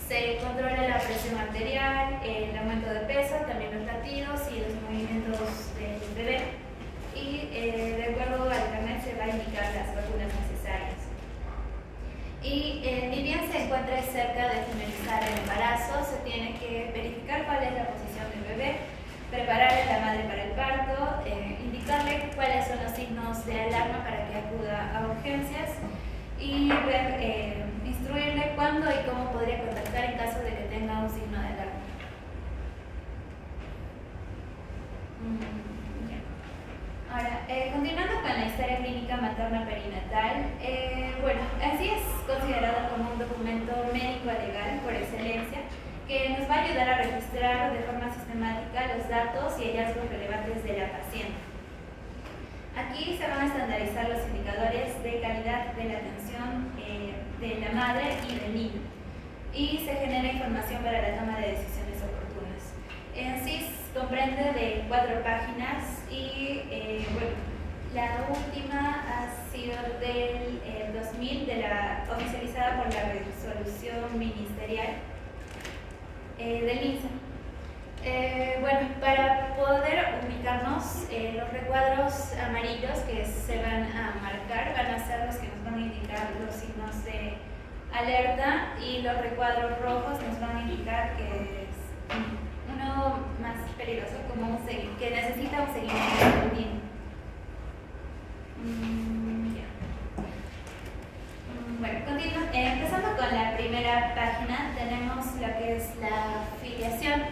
Se controla la presión arterial, el aumento de peso, también los latidos y los movimientos del bebé. Y de acuerdo al carnet se va a indicar las vacunas necesarias. Y ni bien se encuentre cerca de finalizar el embarazo, se tiene que verificar cuál es la posición del bebé, preparar a la madre para el parto, indicarle cuáles son los signos de alarma para que acuda a urgencias y ver, instruirle cuándo y cómo podría contactar en caso de que tenga un signo de alarma. Ahora, continuando con la historia clínica materna perinatal, bueno, así es considerado como un documento médico-legal por excelencia que nos va a ayudar a registrar de forma sistemática los datos y hallazgos relevantes de la paciente. Aquí se van a estandarizar los indicadores de calidad de la atención de la madre y del niño y se genera información para la toma de decisiones oportunas. En sí comprende de 4 páginas y bueno, la última ha sido del 2000, oficializada por la resolución ministerial del MINSA. Bueno, para poder ubicarnos, los recuadros amarillos que se van a marcar van a ser los que nos van a indicar los signos de alerta y los recuadros rojos nos van a indicar que es uno más peligroso, como que necesita un seguimiento continuo. Bueno, empezando con la primera página, tenemos lo que es la filiación.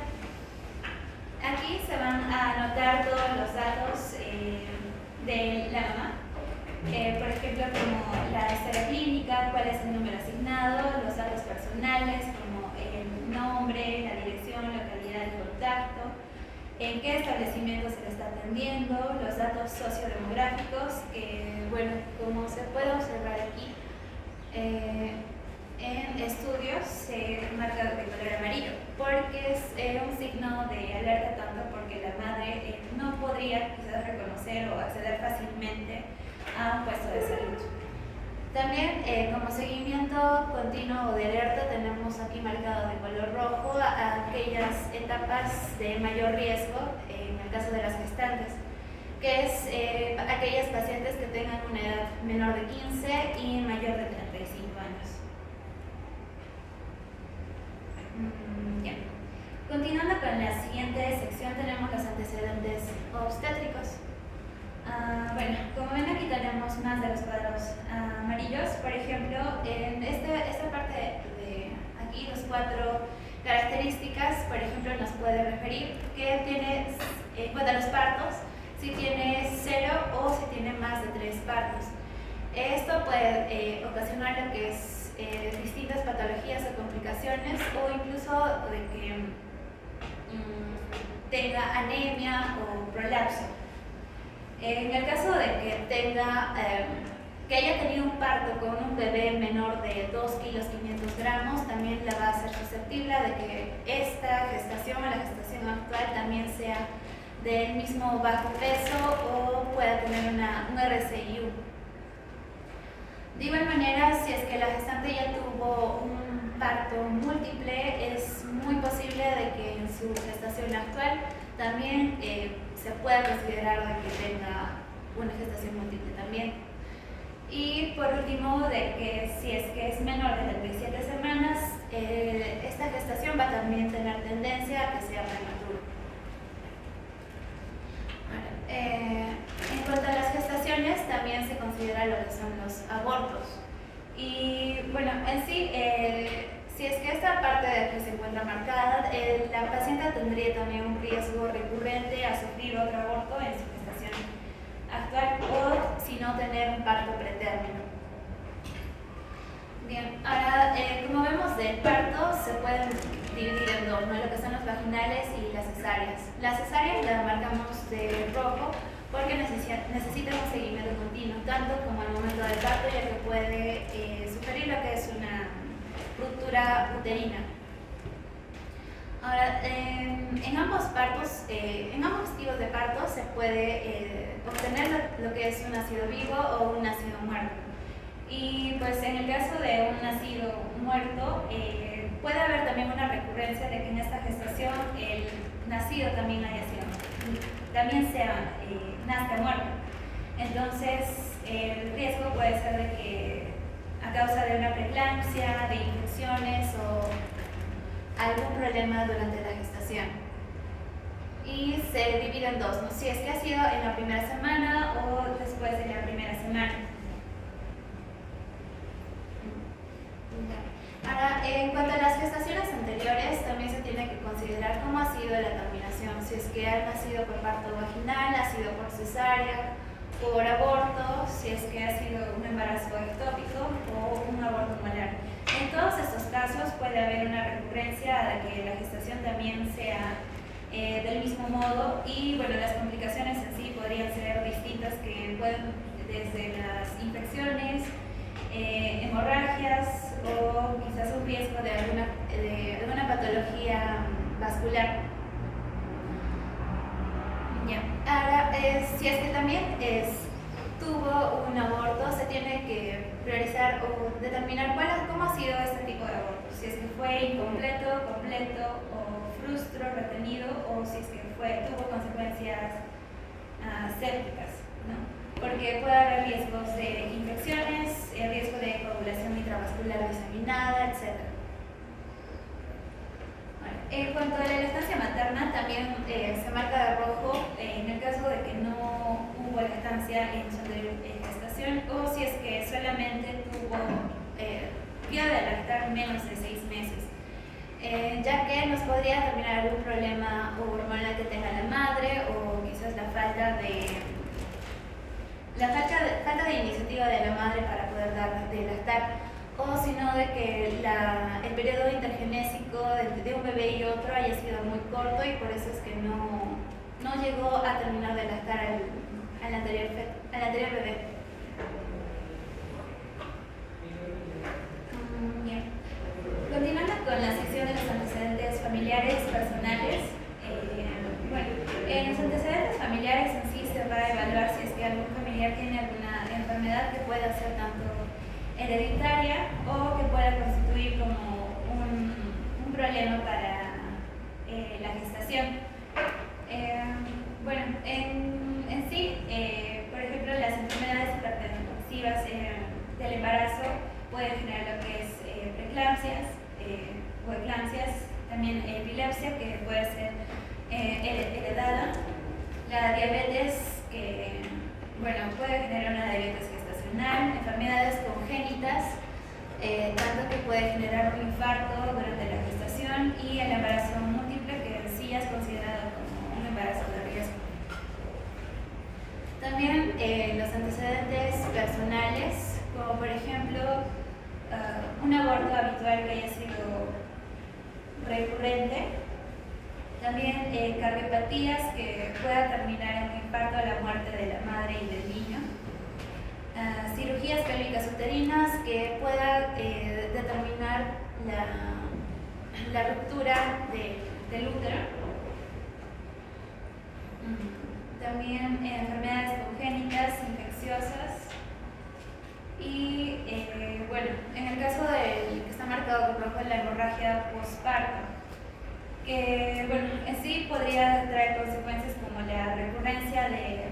Aquí se van a anotar todos los datos de la mamá, por ejemplo, como la historia clínica, cuál es el número asignado, los datos personales, como el nombre, la dirección, localidad de contacto, en qué establecimiento se le está atendiendo, los datos sociodemográficos, que, bueno, como se puede observar aquí, en estudios se marca de color amarillo, porque es un signo de alerta tanto porque la madre no podría quizás reconocer o acceder fácilmente a un puesto de salud. También como seguimiento continuo de alerta tenemos aquí marcado de color rojo a aquellas etapas de mayor riesgo en el caso de las gestantes, que es aquellas pacientes que tengan una edad menor de 15 y mayor de 35 años. Ya. Continuando con la siguiente sección tenemos los antecedentes obstétricos. Bueno, como ven aquí tenemos más de los cuadros amarillos. Por ejemplo, en esta parte de aquí, los 4 características, por ejemplo, nos puede referir que tiene, en cuanto a los partos, si tiene 0 o si tiene más de 3 partos. Esto puede ocasionar lo que es distintas patologías o complicaciones o incluso de que tenga anemia o prolapso. En el caso de que que haya tenido un parto con un bebé menor de 2 kilos 500 gramos, también la va a hacer susceptible de que esta gestación o la gestación actual también sea del mismo bajo peso o pueda tener un RCIU. De igual manera, si es que la gestante ya tuvo un parto múltiple, es muy posible de que en su gestación actual también se pueda considerar de que tenga una gestación múltiple también. Y por último, de que si es que es menor de 37 semanas, esta gestación va a también tener tendencia a que sea prematuro. En cuanto a las gestaciones, también se considera lo que son los abortos. Y bueno, en sí, si es que esta parte de aquí se encuentra marcada, la paciente tendría también un riesgo recurrente a sufrir otro aborto en su gestación actual o si no tener un parto pretérmino. Bien, ahora como vemos del parto se pueden dividir en 2, ¿no? Lo que son los vaginales y las cesáreas. Las cesáreas las marcamos de rojo porque necesitan un seguimiento continuo, tanto como al momento del parto, ya que puede sugerir lo que es una ruptura uterina. Ahora, en ambos partos, en ambos tipos de partos se puede obtener lo que es un nacido vivo o un nacido muerto. Y pues en el caso de un nacido muerto, puede haber también una recurrencia de que en esta gestación el nacido también nazca muerto. Entonces, el riesgo puede ser de que a causa de una preeclampsia, de infecciones o algún problema durante la gestación. Y se divide en dos, ¿no? Si es que ha sido en la primera semana o después de la primera semana. Ahora, en cuanto a las gestaciones anteriores, también se tiene que considerar cómo ha sido la terminación. Si es que ha nacido por parto vaginal, ha sido por cesárea, por aborto, si es que ha sido un embarazo ectópico o un aborto molar. En todos estos casos puede haber una recurrencia de que la gestación también sea del mismo modo y bueno, las complicaciones en sí podrían ser distintas que pueden desde las infecciones, hemorragias o quizás un riesgo de alguna patología vascular. Ya. Ahora, si es que también tuvo un aborto, se tiene que priorizar o determinar cómo ha sido este tipo de aborto. Si es que fue incompleto, completo o frustro, retenido, o si es que tuvo consecuencias sépticas, ¿no? Porque puede haber riesgos de infecciones, riesgo de coagulación intravascular diseminada, etc. En cuanto a la lactancia materna, también se marca de rojo en el caso de que no hubo lactancia en su anterior gestación o si es que solamente dio de lactar menos de 6 meses, ya que nos podría terminar algún problema hormonal que tenga la madre o quizás la falta de iniciativa de la madre para poder dar de lactar. O sino de que el periodo intergenésico de un bebé y otro haya sido muy corto y por eso es que no llegó a terminar de lactar al anterior bebé. Bien. Continuando con la sección de los antecedentes familiares personales, bueno, en los antecedentes familiares en sí se va a evaluar si es que algún familiar tiene alguna enfermedad que pueda ser tanto hereditaria o que pueda constituir como un problema para la gestación. Bueno, en sí, por ejemplo, las enfermedades hipertensivas del embarazo pueden generar lo que es preeclampsias o eclampsias, también epilepsia que puede ser heredada, la diabetes que puede generar una diabetes gestacional, enfermedades congénitas, tanto que puede generar un infarto durante la gestación y el embarazo múltiple que en sí es considerado como un embarazo de riesgo. También los antecedentes personales, como por ejemplo un aborto habitual que haya sido recurrente, también cardiopatías que pueda terminar en un infarto a la muerte de la madre y del niño, cirugías pélvicas uterinas que pueda determinar la ruptura del útero, también enfermedades congénitas infecciosas y en el caso del que está marcado con rojo, la hemorragia postparto, que en sí podría traer consecuencias como la recurrencia de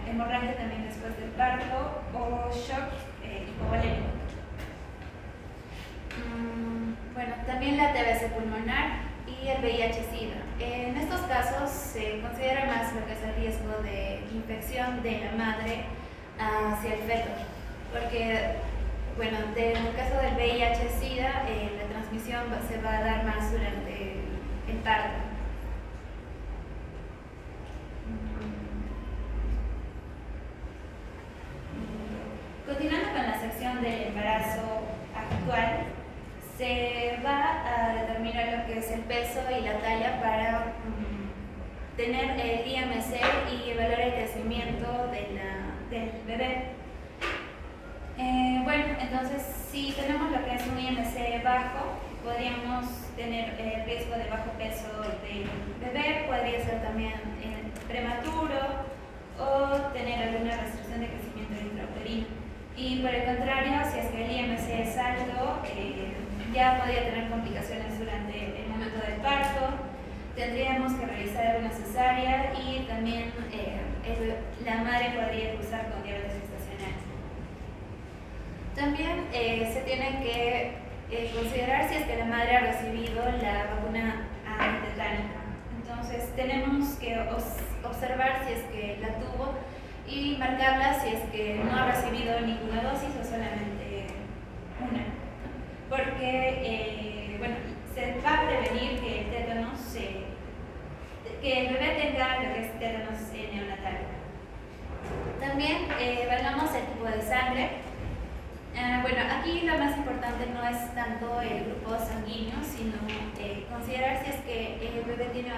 hemorragia también después del parto o shock hipovolémico. También la TBC pulmonar y el VIH-Sida. En estos casos se considera más lo que es el riesgo de infección de la madre hacia el feto, porque en el caso del VIH-Sida la transmisión se va a dar más durante el parto. Continuando con la sección del embarazo actual, se va a determinar lo que es el peso y la talla para tener el IMC y evaluar el crecimiento del bebé. Entonces si tenemos lo que es un IMC bajo, podríamos tener riesgo de bajo peso del bebé, podría ser también prematuro o tener alguna restricción de crecimiento intrauterino. Y por el contrario, si es que el IMC es alto, ya podría tener complicaciones durante el momento del parto, tendríamos que realizar una cesárea y también la madre podría cursar con diabetes gestacional. También se tiene que considerar si es que la madre ha recibido la vacuna antitetánica. Entonces tenemos que observar si es que la tuvo y marcarla si es que no ha recibido ninguna dosis o solamente una, porque bueno, se va a prevenir que el tétanos que el bebé tenga lo que es tétanos neonatal. También evaluamos el tipo de sangre. Bueno, aquí lo más importante no es tanto el grupo sanguíneo, sino considerar si es que el bebé tiene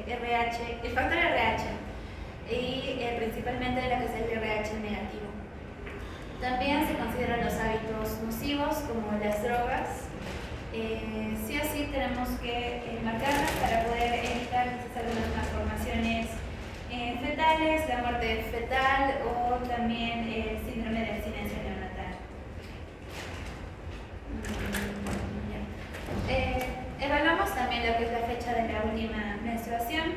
RH, el factor RH, y principalmente lo que es el RH negativo. También se consideran los hábitos nocivos como las drogas. Sí o sí tenemos que marcarlas para poder evitar quizás algunas malformaciones fetales, la muerte fetal o también el síndrome de abstinencia neonatal. Evaluamos también lo que es la fecha de la última menstruación.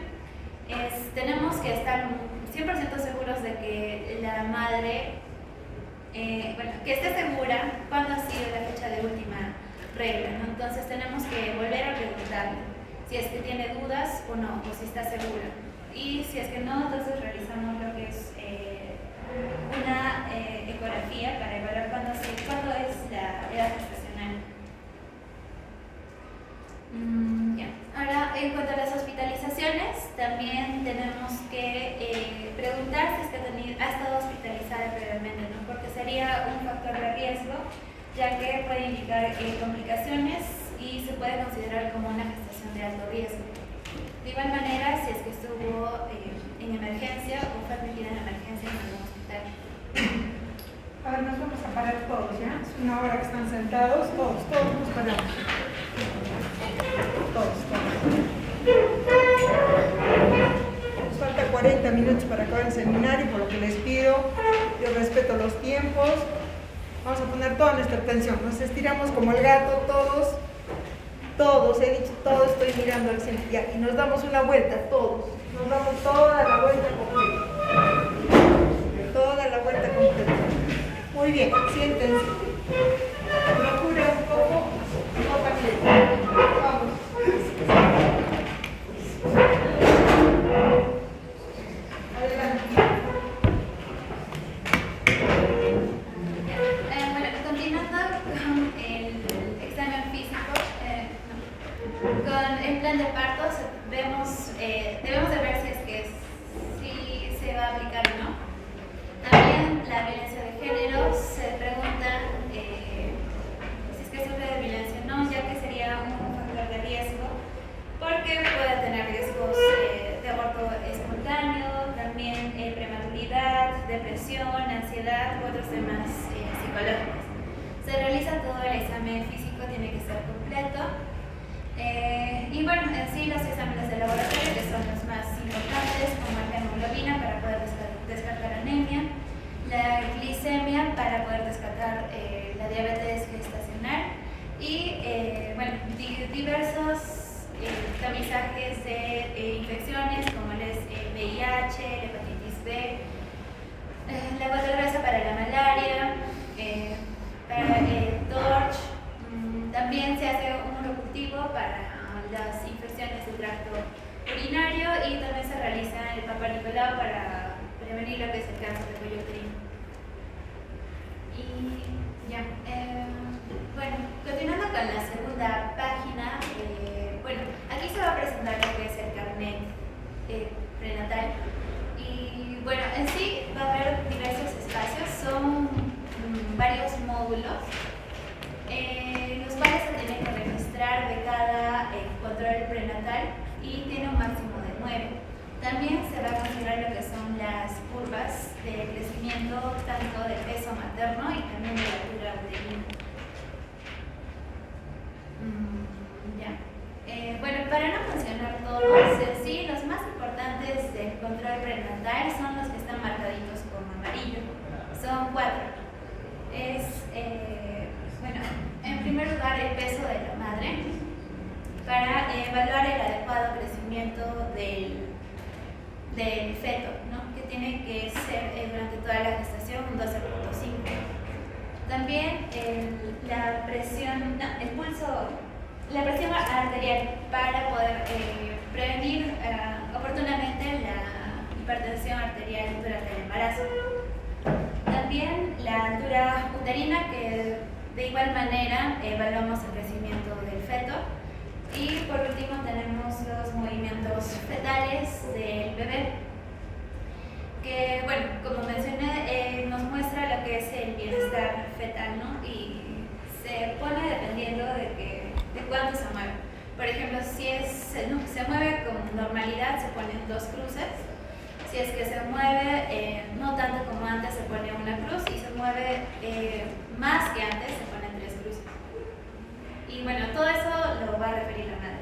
Tenemos que estar 100% seguros de que la madre, que esté segura cuándo ha sido la fecha de última regla, ¿no? Entonces tenemos que volver a preguntarle si es que tiene dudas o no, o si está segura. Y si es que no, entonces realizamos lo que es una ecografía para evaluar cuándo es la edad gestacional. Ahora, en cuanto a las hospitalizaciones, también tenemos que preguntar si es que ha estado hospitalizada previamente, ¿no? Porque sería un factor de riesgo, ya que puede indicar complicaciones y se puede considerar como una gestación de alto riesgo. De igual manera, si es que estuvo en emergencia o fue admitida en emergencia en algún hospital. A ver, nos vamos a parar todos, ¿ya? Es una hora que están sentados, todos nos paramos. Todos. Nos falta 40 minutos para acabar el seminario, por lo que les pido, yo respeto los tiempos. Vamos a poner toda nuestra atención, nos estiramos como el gato, todos, he dicho todo, estoy mirando al centro, ya, y nos damos una vuelta, todos, nos damos toda la vuelta completa. Muy bien, siéntense. Procura un poco, no también. Vamos. Adelante. Continuando con el examen físico, con el plan de partos debemos de ver si se va a aplicar o no. También la violencia de género, se pregunta si es que sufre de violencia o no, ya que sería un factor de riesgo, porque puede tener riesgos de aborto espontáneo, también prematuridad, depresión, ansiedad u otros temas psicológicos. Se realiza todo el examen físico, tiene que ser completo. Y bueno, en sí los exámenes de laboratorio, que son los más importantes, como la hemoglobina para poder descartar anemia, la glicemia para poder descartar la diabetes gestacional y diversos tamizajes de infecciones como el VIH, la hepatitis B, la gota gruesa para la malaria, para el TORCH. También se hace un urocultivo para las infecciones del tracto urinario y también se realiza el Papa Nicolau para prevenir lo que es el cáncer de cuello uterino. Y ya, continuando con la segunda página, aquí se va a presentar lo que es el carnet prenatal. Y bueno, en sí va a haber diversos espacios, son varios módulos, los cuales se tienen que registrar de cada control prenatal y tiene un máximo de 9. También se va a considerar lo que son las curvas de crecimiento tanto del peso materno y también de la altura uterina. el peso de la madre para evaluar el adecuado crecimiento del feto, ¿no? Que tiene que ser durante toda la gestación un 12.5. También la presión arterial para poder prevenir oportunamente la hipertensión arterial durante el embarazo. También la altura uterina, que de igual manera evaluamos el crecimiento del feto. Y por último tenemos los movimientos fetales del bebé, que bueno, como mencioné, nos muestra lo que es el bienestar fetal, ¿no? Y se pone dependiendo de cuánto se mueve. Por ejemplo, si se mueve con normalidad, se ponen 2 cruces. Si es que se mueve no tanto como antes, se pone una cruz, y se mueve más que antes, se ponen 3 cruces. Y bueno, todo eso lo va a referir la madre.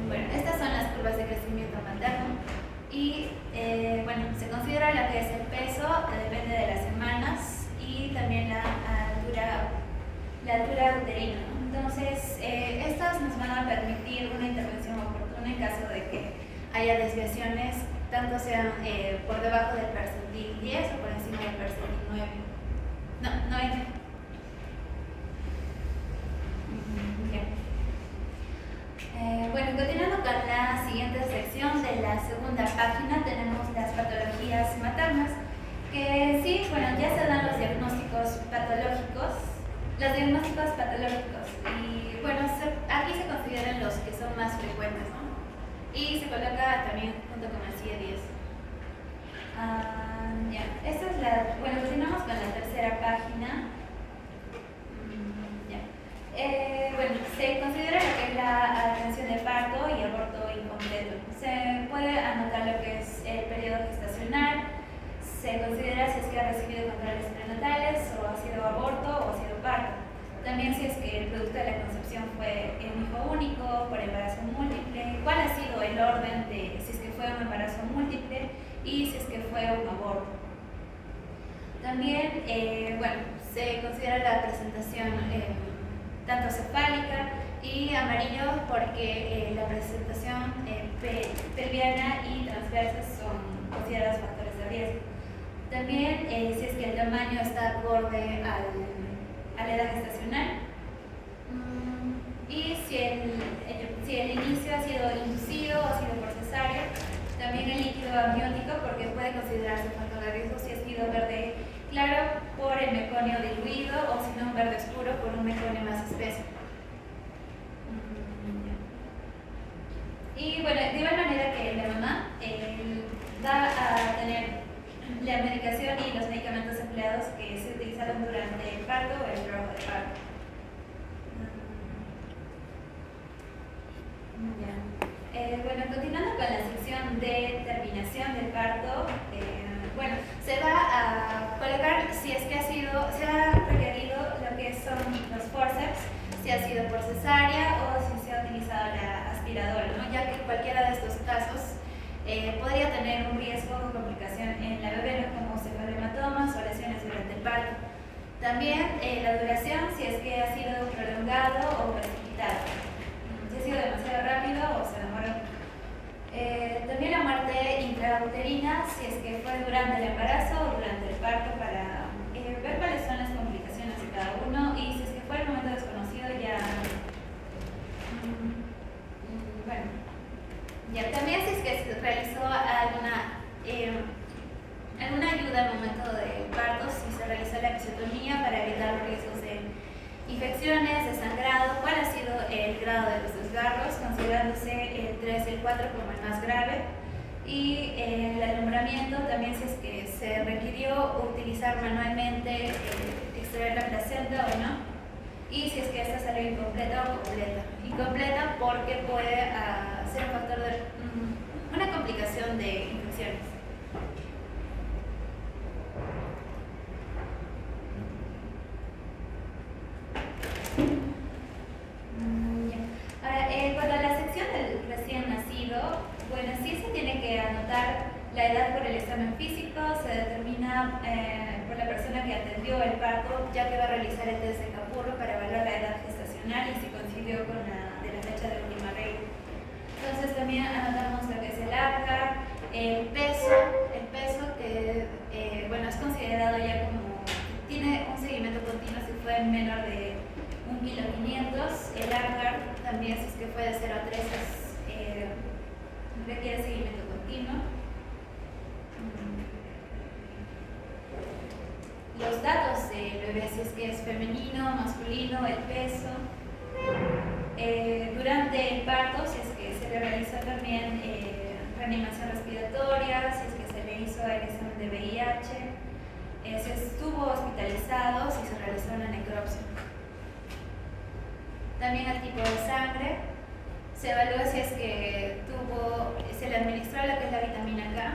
Bueno, estas son las curvas de crecimiento materno. Y bueno, se considera lo que es el peso, que depende de las semanas, y también la altura uterina, ¿no? Entonces, estas nos van a permitir una intervención oportuna en caso de que haya desviaciones, tanto sean por debajo del percentil 10 o por encima del percentil 9. No, 90. Bueno, continuando con la siguiente sección de la segunda página, tenemos las patologías maternas, que sí, bueno, ya se dan los diagnósticos patológicos. Y bueno, aquí se consideran los que son más frecuentes, ¿no? Y se coloca también junto con el CIE-10. Esta es bueno, continuamos con la tercera página. Bueno, se considera lo que es la atención de parto y aborto incompleto. Se puede anotar lo que es el periodo gestacional, se considera si es que ha recibido controles prenatales, o ha sido aborto o ha sido parto. También si es que el producto de la concepción fue un hijo único, por embarazo múltiple, cuál ha sido el orden de si es que fue un embarazo múltiple y si es que fue un aborto. También, bueno, se considera la presentación tanto cefálica y amarillo porque la presentación pelviana y transversa son considerados factores de riesgo. También si es que el tamaño está acorde a la edad gestacional, y si el inicio ha sido inducido o ha sido por cesárea. También el líquido amniótico, porque puede considerarse factor de riesgo si ha sido verde claro por el meconio diluido, o si no un verde oscuro por un meconio más espeso. Y bueno, de igual manera que la mamá va a tener la medicación y los medicamentos empleados que se utilizaron durante el parto o el trabajo de parto. Bueno, continuando con la sección de terminación del parto, bueno, se va a colocar si es que se ha requerido lo que son los forceps, si ha sido por cesárea o si se ha utilizado la aspiradora, ¿no? Ya que cualquiera de estos casos podría tener un riesgo de complicación en la bebé, ¿no? Como cefalomatomas o lesiones durante el parto. También la duración, si es que ha sido prolongado o precipitado, si ha sido demasiado rápido o se demoró. También la muerte intrauterina, si es que fue durante el embarazo o durante el parto, para ver cuáles son las complicaciones de cada uno, y si es que fue el momento desconocido ya... bueno, ya también si es que se realizó alguna ayuda al momento del parto, si se realizó la episiotomía para evitar los riesgos de infecciones, de sangrado, cuál ha sido el grado de los desgarros, considerándose el 3 y el 4 como el más grave, y el alumbramiento también si es que se requirió utilizar manualmente extraer la placenta o no, y si es que esta salió incompleta o completa. Incompleta porque puede ser un factor de una complicación de infecciones. Ahora, cuando a la sección del recién nacido, bueno, sí se tiene que anotar la edad por el examen físico, se determina por fue la persona que atendió el parto, ya que va a realizar el test de Capurro para evaluar la edad gestacional y si coincidió con la de la fecha de última regla. Entonces también anotamos lo que es el ACAR, el peso que bueno, es considerado ya como, tiene un seguimiento continuo si fue menor de 1,5 kg. El ACAR también, si es que fue de 0 a 3, requiere seguimiento continuo. Los datos del bebé, si es que es femenino, masculino, el peso. Durante el parto, si es que se le realizó también reanimación respiratoria, si es que se le hizo el examen de VIH, se estuvo hospitalizado, si se realizó una necropsia. También el tipo de sangre, se evalúa si es que se le administró lo que es la vitamina K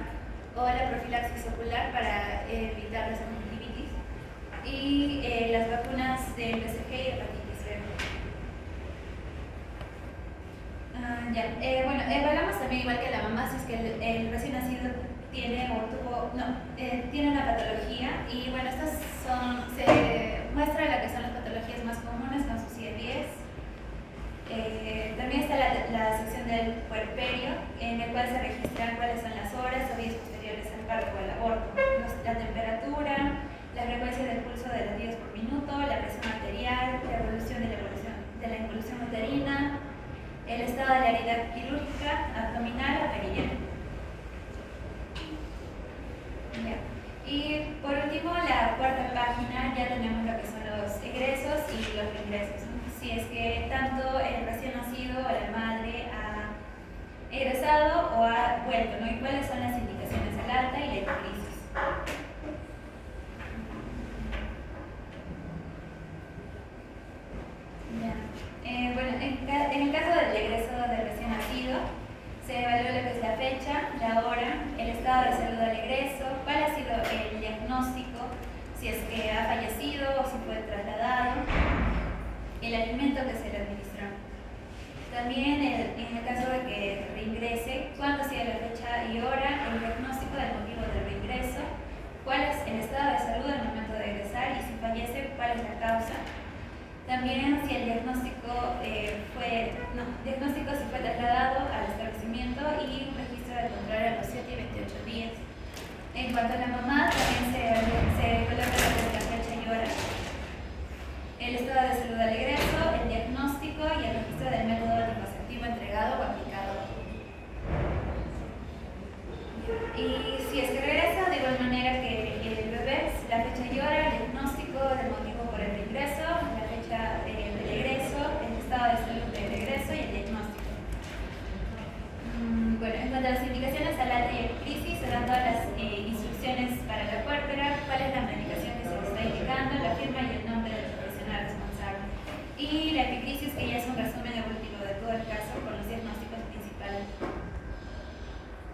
o la profilaxis ocular para evitar las conjuntivitis y las vacunas de BCG y hepatitis B. Bueno, evaluamos también igual que la mamá si es que el recién nacido tiene tiene una patología y bueno, se muestra lo que son las patologías más comunes con su CIE-10. También está la sección del puerperio, en el cual se registran cuáles son las horas o días posteriores al parto o al aborto, la temperatura, la frecuencia del pulso de latidos por minuto, la presión arterial, la evolución de la involución uterina, el estado de la herida quirúrgica, abdominal o perineal. Y por último, la cuarta página, ya tenemos lo que son los egresos y los reingresos. Si es que tanto el recién nacido o la madre ha egresado o ha vuelto, ¿no? Y cuáles son las indicaciones al alta y la hipocrisis. Bueno, en el caso del egreso del recién nacido, se evalúa lo que es la fecha, la hora, el estado de salud del egreso, cuál ha sido el diagnóstico, si es que ha fallecido o si fue trasladado, el alimento que se le administró. También en el caso de que reingrese, cuándo ha sido la fecha y hora, el diagnóstico del motivo del reingreso, cuál es el estado de salud al momento de egresar y si fallece, cuál es la causa. También si el diagnóstico si fue trasladado al establecimiento y un registro de control a los 7 y 28 días. En cuanto a la mamá, también se coloca la fecha y hora, el estado de salud al egreso, el diagnóstico y el registro del método anticonceptivo entregado o aplicado. Y si es que regresa, de igual manera que el bebé, la fecha y hora, el diagnóstico del motivo por el regreso, la fecha del egreso, el estado de salud del regreso y el diagnóstico. Bueno, en cuanto a las indicaciones al alta y crisis, se dan todas las instrucciones para la puérpera, cuál es la medicación que se le está indicando, la firma y el nombre del profesional responsable. Y la epicrisis, que ya es un resumen evolutivo de todo el caso con los diagnósticos principales.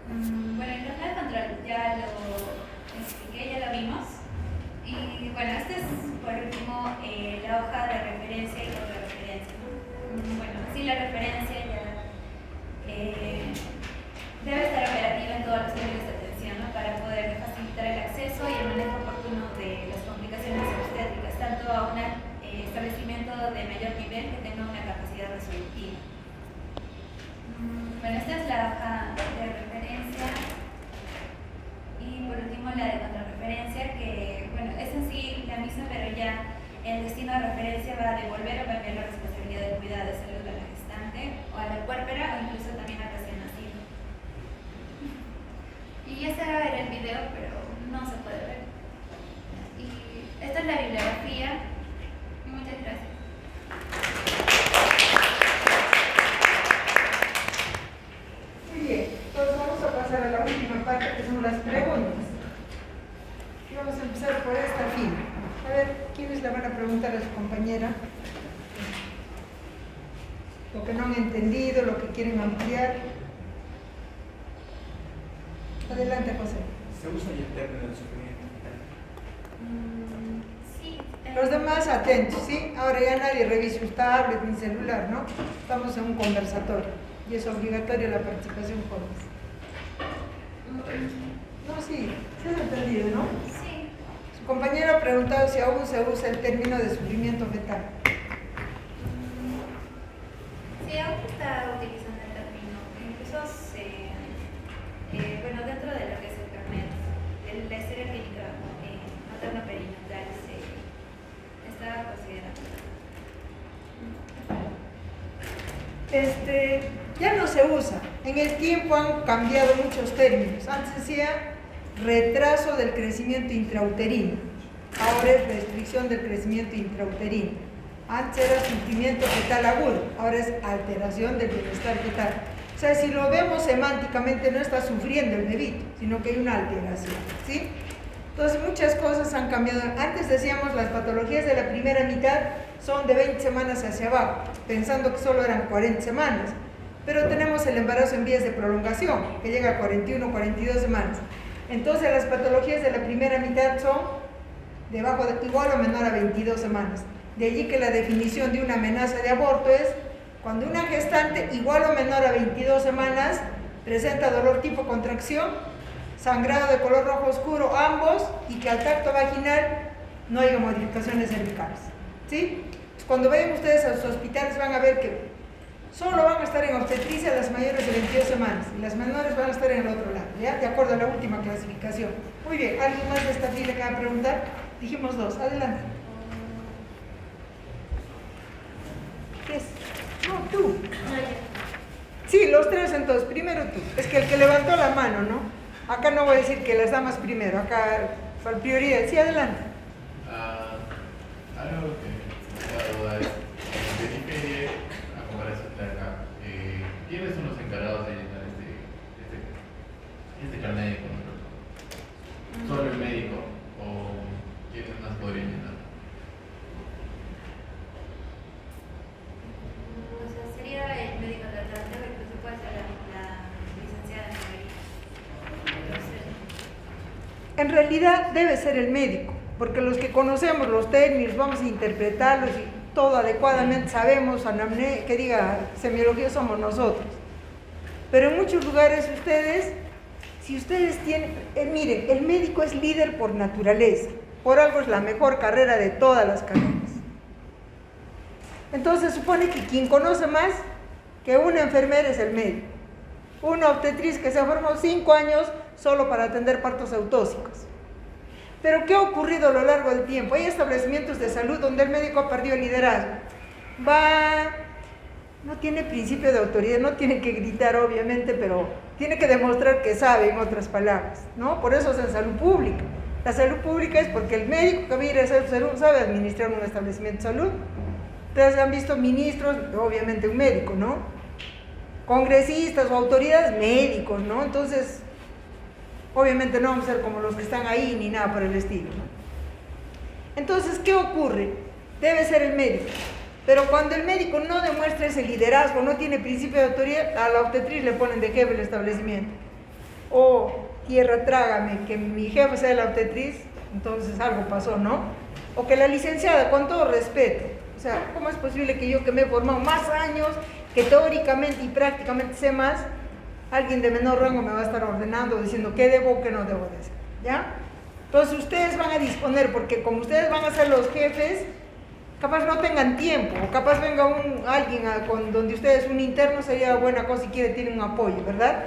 Bueno, el plan de control ya lo expliqué, ya lo vimos. Y bueno, este es por último la hoja de referencia y contrarreferencia. Bueno, sí, la referencia ya debe estar operativa en todos los niveles de atención, ¿no? Para poder facilitar el acceso y el manejo oportuno de las complicaciones obstétricas, tanto a un establecimiento de mayor nivel que tenga una capacidad resolutiva. Bueno, esta es la hoja de referencia y por último la de contrarreferencia, que bueno, es en sí la misma, pero ya el destino de referencia va a devolver o va a enviar la responsabilidad del cuidado de salud a la gestante o a la puérpera o incluso también al recién nacido. Y ese era el video, pero no se puede ver. Y esta es la bibliografía. Y muchas gracias. Muy bien, entonces vamos a pasar a la última parte, que son las preguntas. Y vamos a empezar por esta fila. A ver, ¿quiénes le van a preguntar a su compañera? Lo que no han entendido, lo que quieren ampliar. Adelante, José. ¿Se usa ya el término de sufrimiento vital? Sí. Los demás atentos, ¿sí? Ahora ya nadie revise un tablet ni celular, ¿no? Estamos en un conversatorio y es obligatoria la participación jóvenes. No, sí, se ha entendido, ¿no? Sí. compañero ha preguntado si aún se usa el término de sufrimiento fetal. Sí, aún está utilizando el término. Incluso bueno, dentro de lo que es el carnet, la historia clínica materno-perinatal se está considerando. Ya no se usa. En el tiempo han cambiado muchos términos. Antes decía retraso del crecimiento intrauterino. Ahora es restricción del crecimiento intrauterino. Antes era sufrimiento fetal agudo. Ahora es alteración del bienestar fetal. O sea, si lo vemos semánticamente, no está sufriendo el bebito, sino que hay una alteración, ¿sí? Entonces, muchas cosas han cambiado. Antes decíamos las patologías de la primera mitad son de 20 semanas hacia abajo, pensando que solo eran 40 semanas. Pero tenemos el embarazo en vías de prolongación, que llega a 41, 42 semanas. Entonces, las patologías de la primera mitad son debajo de igual o menor a 22 semanas. De allí que la definición de una amenaza de aborto es cuando una gestante igual o menor a 22 semanas presenta dolor tipo contracción, sangrado de color rojo oscuro, ambos, y que al tacto vaginal no haya modificaciones cervicales, ¿sí? Pues cuando vayan ustedes a los hospitales van a ver que solo van a estar en obstetricia las mayores de 22 semanas y las menores van a estar en el otro lado, ¿ya? De acuerdo a la última clasificación. Muy bien, ¿alguien más de esta fila que va a preguntar? Dijimos dos, adelante. ¿Qué es? No, tú. Sí, los tres entonces, primero tú. Es que el que levantó la mano, ¿no? Acá no voy a decir que las damas primero, acá por prioridad. Sí, adelante. Algo que me da duda es, verifique a comparación de acá, ¿quiénes son los encargados de llenar este carnet de control? ¿Solo el médico o quiénes más podrían llenar? O sea, sería el médico tratante, o incluso puede ser la licenciada en enfermería. En realidad debe ser el médico, porque los que conocemos los términos, vamos a interpretarlos y todo adecuadamente sabemos, que diga semiología somos nosotros. Pero en muchos lugares ustedes, si ustedes tienen, miren, el médico es líder por naturaleza, por algo es la mejor carrera de todas las carreras. Entonces supone que quien conoce más que una enfermera es el médico. Una obstetriz que se formó 5 años solo para atender partos autóxicos. Pero ¿qué ha ocurrido a lo largo del tiempo? Hay establecimientos de salud donde el médico ha perdido el liderazgo. No tiene principio de autoridad, no tiene que gritar obviamente, pero tiene que demostrar que sabe, en otras palabras, ¿no? Por eso es en salud pública. La salud pública es porque el médico que viene a hacer salud sabe administrar un establecimiento de salud. Ustedes han visto ministros, obviamente un médico, ¿no? Congresistas o autoridades, médicos, ¿no? Entonces, obviamente no vamos a ser como los que están ahí ni nada por el estilo, ¿no? Entonces, ¿qué ocurre? Debe ser el médico. Pero cuando el médico no demuestra ese liderazgo, no tiene principio de autoridad, a la obstetriz le ponen de jefe el establecimiento. O tierra trágame, que mi jefe sea la obstetriz, entonces algo pasó, ¿no? O que la licenciada, con todo respeto, o sea, ¿cómo es posible que yo que me he formado más años, que teóricamente y prácticamente sé más, alguien de menor rango me va a estar ordenando, diciendo qué debo o qué no debo de hacer, ¿ya? Entonces ustedes van a disponer, porque como ustedes van a ser los jefes, capaz no tengan tiempo, o capaz venga alguien donde ustedes, un interno, sería buena cosa si quiere, tiene un apoyo, ¿verdad?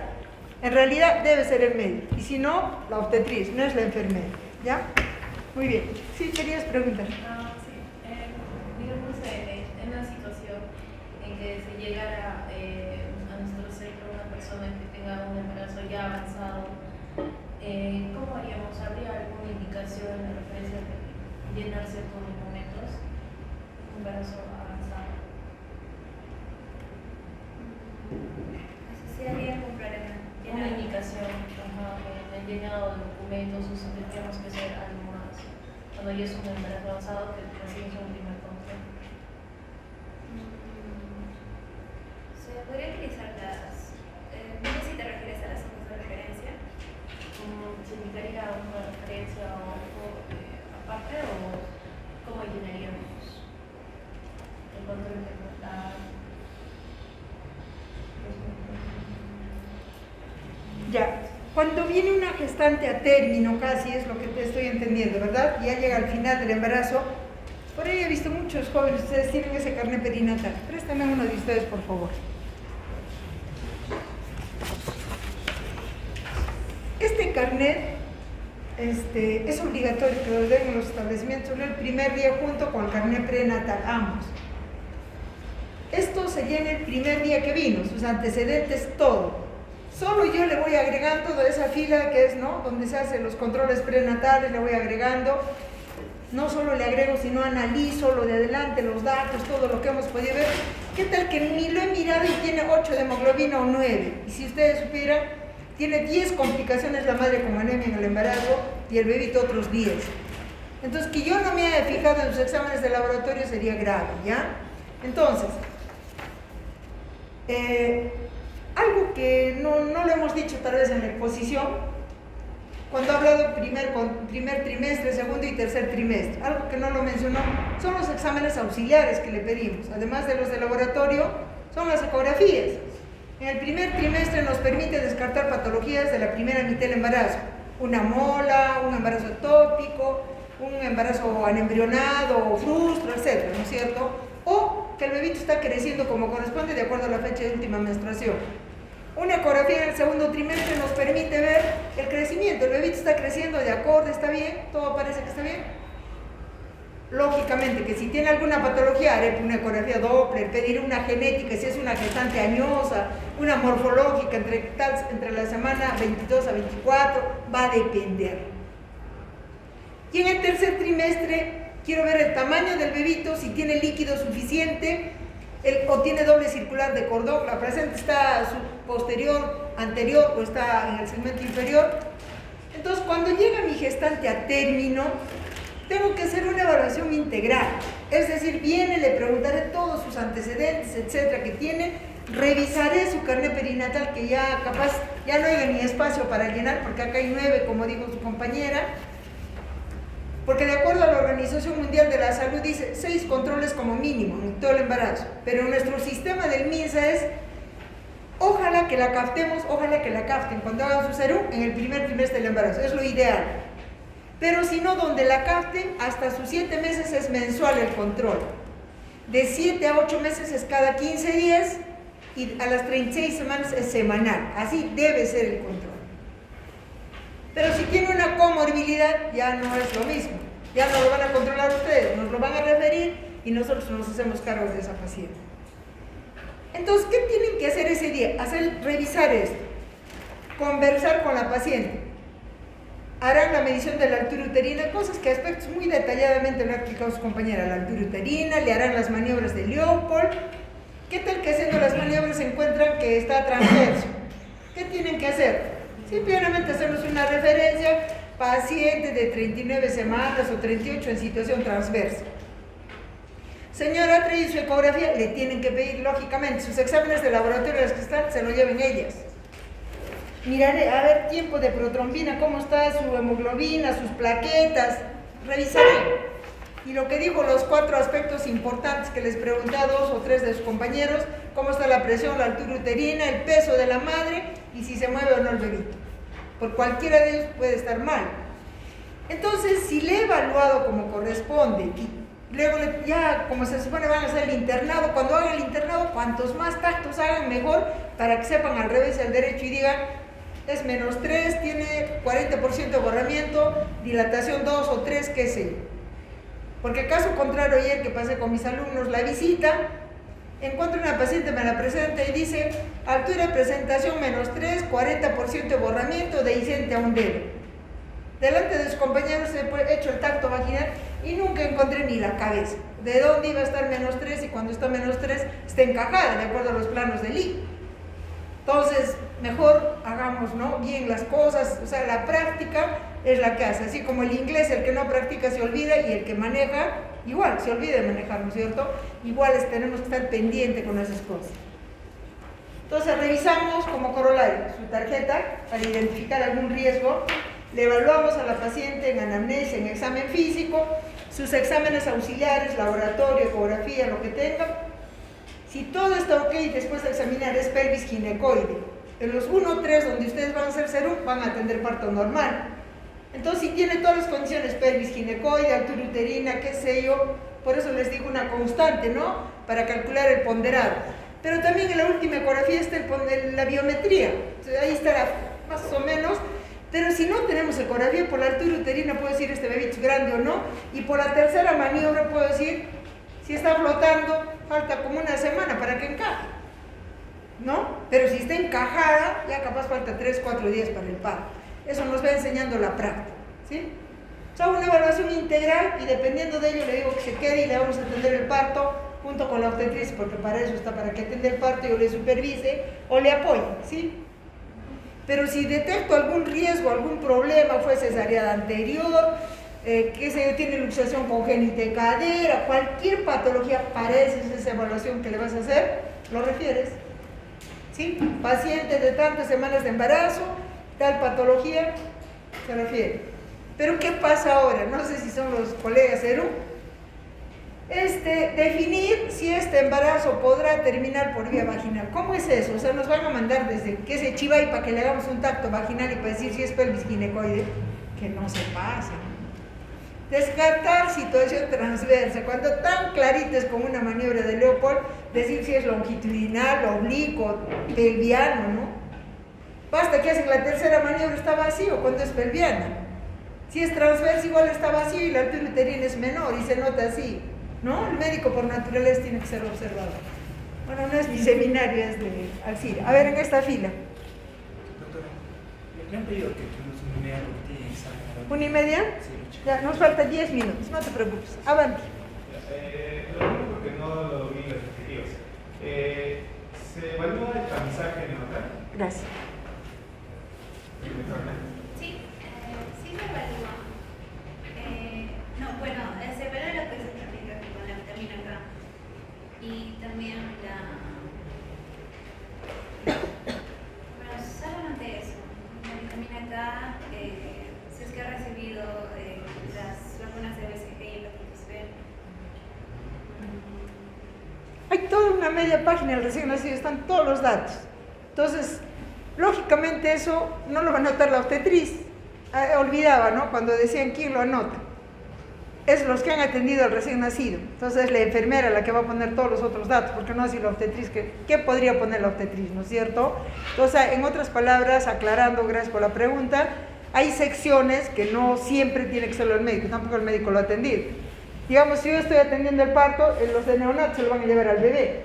En realidad debe ser el médico, y si no, la obstetriz, no es la enfermera, ¿ya? Muy bien. Sí, querías preguntar. Sí. Digamos, en una situación en que se llegara a nuestro centro una persona que tenga un embarazo ya avanzado, ¿cómo haríamos? ¿Habría alguna indicación en referencia a llenar ciertos documentos? Un embarazo avanzado. ¿Se haría algún problema? Una indicación, en el llenado de documentos, o si tendríamos que hacer algo más cuando ya es un embarazo avanzado que recibe su primer control. Se podría utilizar las. No sé si te refieres a las hojas de referencia. ¿Se indicaría una referencia o algo aparte o cómo llenaríamos el control de Ya, cuando viene una gestante a término, casi es lo que te estoy entendiendo. teniendo, ¿verdad? Ya llega al final del embarazo. Por ahí he visto muchos jóvenes, ustedes tienen ese carnet perinatal. Préstame uno de ustedes, por favor. Este carnet es obligatorio que lo den en los establecimientos el primer día junto con el carnet prenatal, ambos. Esto se llena el primer día que vino, sus antecedentes, todo. Solo yo le voy agregando de esa fila que es, ¿no?, donde se hacen los controles prenatales, le voy agregando. No solo le agrego, sino analizo lo de adelante, los datos, todo lo que hemos podido ver. ¿Qué tal que ni lo he mirado y tiene 8 de hemoglobina o 9? Y si ustedes supieran, tiene 10 complicaciones la madre con anemia en el embarazo y el bebito otros 10. Entonces, que yo no me haya fijado en los exámenes de laboratorio sería grave, ¿ya? Entonces, algo que no lo hemos dicho tal vez en la exposición, cuando he hablado primer trimestre, segundo y tercer trimestre, algo que no lo mencionó, son los exámenes auxiliares que le pedimos, además de los de laboratorio, son las ecografías. En el primer trimestre nos permite descartar patologías de la primera mitad del embarazo, una mola, un embarazo ectópico, un embarazo anembrionado o frustro, etc., ¿no es cierto? O que el bebito está creciendo como corresponde de acuerdo a la fecha de última menstruación. Una ecografía en el segundo trimestre nos permite ver el crecimiento, el bebito está creciendo de acorde, está bien, todo parece que está bien. Lógicamente que si tiene alguna patología, haré una ecografía Doppler, pediré una genética, si es una gestante añosa, una morfológica entre la semana 22 a 24, va a depender. Y en el tercer trimestre quiero ver el tamaño del bebito, si tiene líquido suficiente, o tiene doble circular de cordón, la placenta está posterior, anterior o está en el segmento inferior. Entonces, cuando llega mi gestante a término, tengo que hacer una evaluación integral. Es decir, le preguntaré todos sus antecedentes, etcétera, que tiene, revisaré su carnet perinatal, que ya capaz, ya no hay ni espacio para llenar, porque acá hay 9, como dijo su compañera. Porque de acuerdo a la Organización Mundial de la Salud dice 6 controles como mínimo en todo el embarazo, pero nuestro sistema del MINSA es, ojalá que la captemos, ojalá que la capten cuando hagan su serum en el primer trimestre del embarazo, es lo ideal. Pero si no, donde la capten, hasta sus 7 meses es mensual el control. De 7 a 8 meses es cada 15 días y a las 36 semanas es semanal, así debe ser el control. Pero si tiene una comorbilidad, ya no es lo mismo. Ya no lo van a controlar ustedes, nos lo van a referir y nosotros nos hacemos cargo de esa paciente. Entonces, ¿qué tienen que hacer ese día? Revisar esto, conversar con la paciente. Harán la medición de la altura uterina, cosas que aspectos muy detalladamente lo ha explicado su compañera, la altura uterina, le harán las maniobras de Leopold. ¿Qué tal que haciendo las maniobras se encuentran que está transverso? ¿Qué tienen que hacer? Simplemente hacernos una referencia, paciente de 39 semanas o 38 en situación transversa. Señora, ¿ha traído su ecografía? Le tienen que pedir, lógicamente, sus exámenes de laboratorio, las que están, se lo lleven ellas. Miraré, a ver, tiempo de protrombina, cómo está su hemoglobina, sus plaquetas, revisaré. Y lo que dijo, los 4 aspectos importantes que les pregunté a 2 o 3 de sus compañeros, cómo está la presión, la altura uterina, el peso de la madre y si se mueve o no el bebito. Por cualquiera de ellos puede estar mal. Entonces, si le he evaluado como corresponde y luego ya, como se supone, van a hacer el internado, cuando hagan el internado, cuantos más tactos hagan, mejor, para que sepan al revés y al derecho y digan, es -3, tiene 40% de borramiento, dilatación 2 o 3, qué sé yo. Porque caso contrario, ayer que pasé con mis alumnos la visita, encuentro una paciente, me la presenta y dice, altura de presentación -3, 40% de borramiento, dehiscente a un dedo. Delante de sus compañeros he hecho el tacto vaginal y nunca encontré ni la cabeza. ¿De dónde iba a estar -3? Y cuando está -3 está encajada, de acuerdo a los planos del I. Entonces, mejor hagamos, ¿no?, bien las cosas, o sea, la práctica es la que hace, así como el inglés, el que no practica se olvida y el que maneja, igual, se olvida de manejar, ¿no es cierto? Igual tenemos que estar pendientes con esas cosas. Entonces, revisamos como corolario su tarjeta para identificar algún riesgo, le evaluamos a la paciente en anamnesia, en examen físico, sus exámenes auxiliares, laboratorio, ecografía, lo que tenga. Si todo está ok, después de examinar es pelvis ginecoide. En los 1 o 3 donde ustedes van a hacer serum, van a atender parto normal. Entonces, si tiene todas las condiciones, pelvis ginecoide, altura uterina, qué sé yo, por eso les digo una constante, ¿no? Para calcular el ponderado. Pero también en la última ecografía está la biometría, entonces, ahí estará más o menos. Pero si no tenemos ecografía, por la altura uterina puedo decir este bebé es grande o no, y por la tercera maniobra puedo decir si está flotando, falta como una semana para que encaje, ¿no? Pero si está encajada, ya capaz falta 3, 4 días para el parto. Eso nos va enseñando la práctica, ¿sí? O sea, una evaluación integral y dependiendo de ello le digo que se quede y le vamos a atender el parto junto con la obstetriz, porque para eso está, para que atienda el parto, yo le supervise o le apoye, ¿sí? Pero si detecto algún riesgo, algún problema, fue cesárea anterior, que se tiene luxación congénita de cadera, cualquier patología, para esa evaluación que le vas a hacer, lo refieres, ¿sí? Paciente de tantas semanas de embarazo, tal patología, se refiere. Pero ¿qué pasa ahora? No sé si son los colegas ERU. Definir si este embarazo podrá terminar por vía vaginal. ¿Cómo es eso? O sea, nos van a mandar desde que se chiva y para que le hagamos un tacto vaginal y para decir si es pelvis ginecoide, que no se pasa. Descartar situación transversa, cuando tan clarito es como una maniobra de Leopold, decir si es longitudinal, oblicuo, pelviano, ¿no? Basta que hacen la tercera maniobra, está vacío cuando es pelviana. Si es transversa, igual está vacío y la altura uterina es menor y se nota así, ¿no? El médico por naturaleza tiene que ser observado. Bueno, no es mi seminario, es de Alcira. A ver, en esta fila. Doctora, me han pedido que tengamos una media cortina. ¿Una y media? Sí. Ya, nos faltan 10 minutos, no te preocupes. Avante. Lo único que no lo vi los objetivos. ¿Se evalúa el tamizaje neonatal? Gracias. Sí, sí se evalúa. No, bueno, se evalúa lo que se practica con la vitamina K y también bueno, solamente eso, la vitamina K, si es que ha recibido las vacunas de BCG y hepatitis B. Hay toda una media página del recién nacido, están todos los datos. Entonces, lógicamente eso no lo va a anotar la obstetriz. Olvidaba, ¿no? Cuando decían quién lo anota. Es los que han atendido al recién nacido. Entonces es la enfermera la que va a poner todos los otros datos, porque no así la obstetriz. ¿Qué podría poner la obstetriz, no es cierto? Entonces, en otras palabras, aclarando, gracias por la pregunta, hay secciones que no siempre tiene que serlo el médico, tampoco el médico lo ha atendido. Digamos, si yo estoy atendiendo el parto, los de neonato se lo van a llevar al bebé.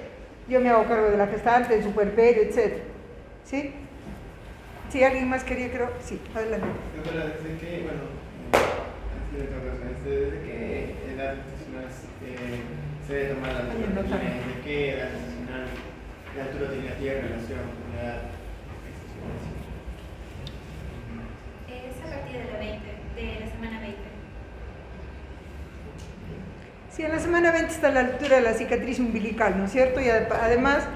Yo me hago cargo de la gestante, del puerperio, etc. ¿Sí? ¿Sí? ¿Alguien más quería? Creo. Sí, adelante. Doctora, desde que, bueno, desde qué edad gestacional se debe tomar la altura uterina, desde qué edad gestacional la altura uterina tiene relación con la edad gestacional. Es a partir de la 20, de la semana 20. Sí, en la semana 20 está la altura de la cicatriz umbilical, ¿no es cierto? Y además,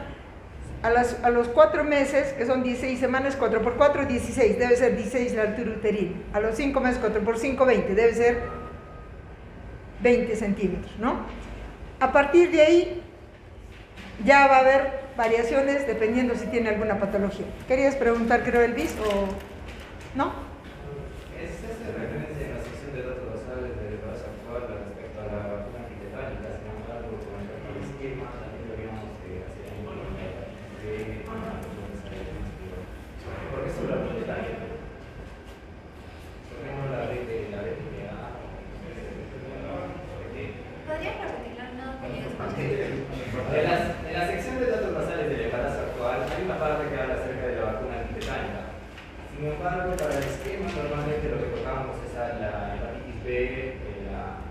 a los 4 meses, que son 16 semanas, 4 por 4, 16, debe ser 16 la altura uterina. A los 5 meses, 4 por 5, 20, debe ser 20 centímetros, ¿no? A partir de ahí, ya va a haber variaciones dependiendo si tiene alguna patología. ¿Querías preguntar, creo, Elvis, o no? ¿Es esta referencia en la sección de datos basales del embarazo actual respecto a la vacuna antitetránica? Sin embargo, con respecto al esquema, también deberíamos hacer porque es sobre la antitetránica. Tenemos la BPA. ¿Podría repetirlo? No tenía que escuchar. En la sección de datos basales del embarazo actual hay una parte que habla acerca de la vacuna antitetránica. Sin embargo, para el esquema normalmente lo que tocamos es a la hepatitis B, la